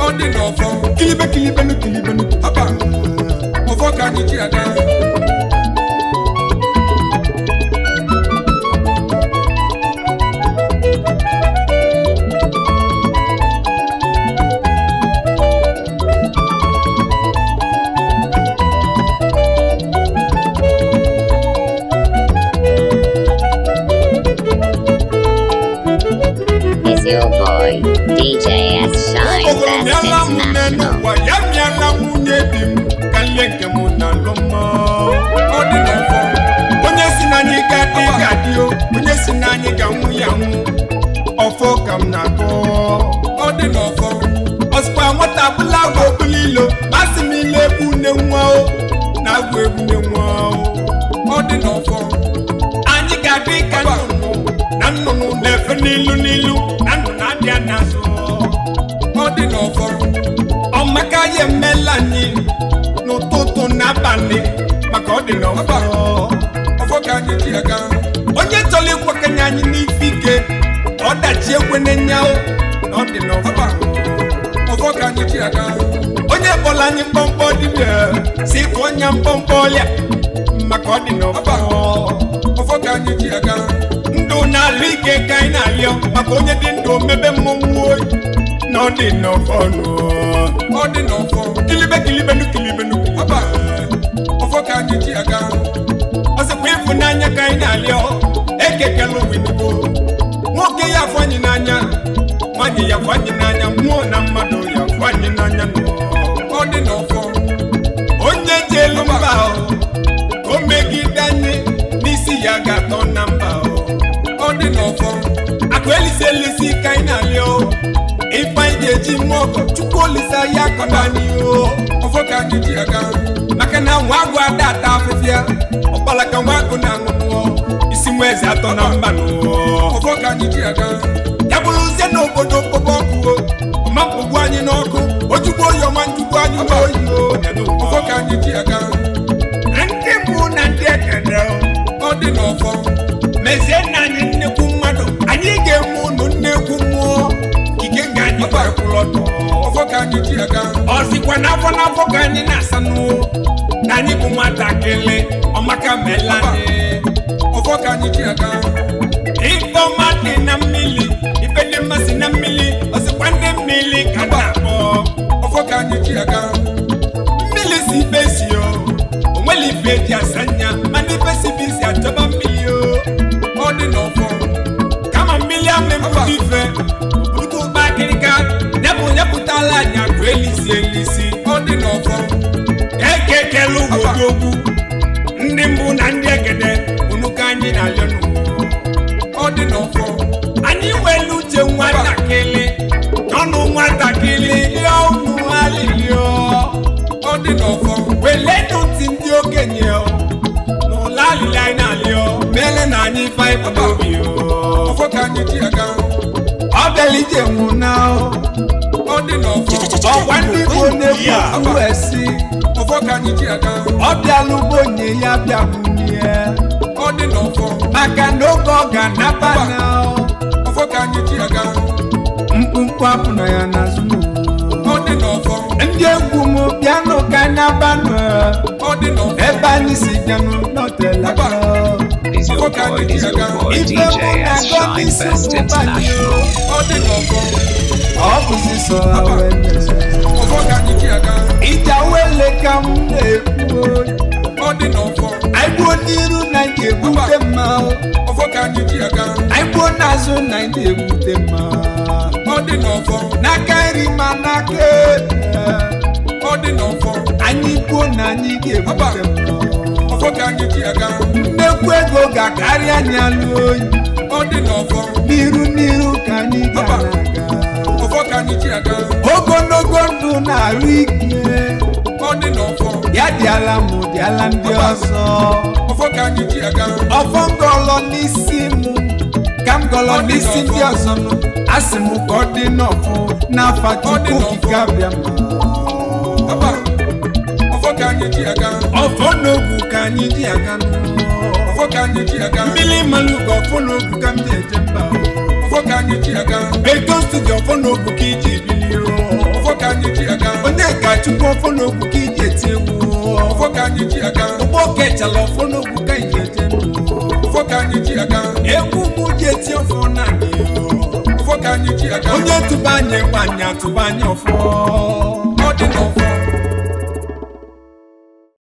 ọ dị n'ọfọ kilibe ọfọ ka anyị ji aga Is your boy, DJ S. Shine Best International. onye si n'anyị ga-adị ga-adị onye si n'anyị ga-anwụ ya nwụ ọfọ ka m na-akọ ọ dị n'ọfọ ọsịkwa nwata bụla agwa obula ilo masị m ile egwu nne nwa na agwa egwu nne nwa ọ dị n'ọfọ anyị ga-adị ka nnụnụ na nnụnụ na-efe n'ilu na nnụnụ na-abịa n'azụ ọ dị n'ọfọ ọmaka ya emela anyị n'ụtụtụ n'abalị maka ọ dị n'ọfọ ọfọ ka anyị ji aga onye chọrọ ịkwakanye anyị n'ife ike ọdachi ekwene nyawo na ọ dị n'ọfọ ọfọ ka anyị ji aga onye kpọrọ anyị mkpọmkpọ dibịa si ka onye mkpọmkpọ ọlịa maka ọ dị n'ọfọ ọfọ ka anyị ji aga ndụ na-alụ ike ka anyị na-alịọ maka onye dị ndụ mebe mmọnwụ oyi na ọ dị n'ọfọ ọ dị n'ọfọ kilibe ọfọ ka anyị ji aga ọsịkwa ịfụnanya ka anyị na-alịọ ekekele owinigbo nwoke ya afọ anyị n'anya nwanyị ya afọ anyị n'anya mmụọ na mmadụ ya afọ anyị n'anya ọ dị n'ọfọ onye ji elu mba o megide anyị n'isi ya ga-atọ na mba ọ dị n'ọfọ akụ elisi ka anyị na-alịọ ife anyị ga-eji mmụọ ọgọ chukwu olise ya akọna anyị ọfọ ka anyị ji aga maka na nwa agụ ada ata afịfịa ọkpala ka nwa agụ na-aṅụ isi nwa eze atọ na mba ọfọ ka anyị ji aga ya bụrụzie n'obodo okpokpo ọkụ ọma mkpogbu anyị n'ọkụ ojugbo oyi ọma njugbu anyị n'oyi ọfọ ka anyị ji aga ndị mbụ na ndị ekede ọ dị n'ọfọ mezie nna anyị nnekwu mmadụ anyị ga-enwe unu nnekwu mmụọ ike ga anyị gbakwụrụ ọtọ ọfọ ka anyị ji aga ọzikwa n'afọ ka anyị na-asa n'ụọ na anyị bụ nwatakịrị ọmaka mela anyị ọfọ ka anyị ji aga ife ọma dị na mmiri ife dị eji asanya mana ife si bisi achọba mmiri o ọ dị n'ọfọ kama mmiri amempụta ife butu ụgba akịrịka nyepụtala anya bụ elisi ọ dị n'ọfọ ekekelu ugwodogwu ndị mbụ na ndị egede unu ka anyị na-alịọ ọ dị n'ọfọ anyị nwere uche nwatakịrị n'ọnụ nwatakịrị lịọ unu alịlịọ ọ dị n'ọfọ welenu ntị ndị okenye n'ụlọ alịlị anyị na-alịọ mere na anyị faịpụta obi ọfọ ka anyị ji aga ọ bịala ije nwụ na ọ dị n'ọfọ ọgwa ndị Igbo na-ekwu esi ọfọ ka anyị ji aga ọ bịala ugbo nye ya bịakwunye ọ dị n'ọfọ maka na oge ọ ga-anaba na ọfọ ka anyị ji aga mkpumkpu apụ na ya n'azụ ọ dị n'ọfọ ndị egwu m bịanụ ka nabanụ ọ dị n'ọfọ ebe anyị si bịanụ n'ọtelaka Is your boy DJ S Shine Best International. ọ dị n'ọfọ ọ bụzi sọ ọfọ ka anyị ji aga ịja wele ka m na-ekwu ọ dị n'ọfọ anyị gbuo n'iru na ndị ebute mma ọfọ ka anyị ji aga anyị gbuo n'azụ na ndị ebute mma ọ dị n'ọfọ n'aka nri ma n'aka ọ dị n'ọfọ anyị gbuo na anyị ga-ebute mma ọfọ ka anyị ji aga nnekwu ego ga-akarị anyị alụ oyi ọ dị n'ọfọ n'iru ka anyị ga-aga ọfọ ka anyị ji aga ogologo ndụ na-arụ ike ọ dị n'ọfọ ya dịala mụ dịala ndị ọzọ ọfọ ka anyị ji aga ọfọ ngọlọ n'isi mụ ka m gọlọ n'isi ndị ọzọ nụ asị m ka ọ dị n'ọfọ n'afọ Chukwu okike abịa ọfọ ka anyị ji aga ọfọ n'ogwu ka anyị ji aga ọfọ ka anyị ji aga mmiri mmanụ ka ọfọ n'ogwu ka m ji eje mba ọfọ ka anyị ji aga eto studio ọfọ n'ogwu ka iji bili ọfọ ka anyị ji aga onye ka Chukwu ọfọ n'ogwu ka iji eti egwu ọfọ ka anyị ji aga ụgbọ kechala ọfọ n'ogwu ka iji eje ọfọ ka anyị ji aga egwu mụ ji eti ọfọ na ọfọ ka anyị ji aga onye tụba anyị gba anyị atụba anyị ọfọ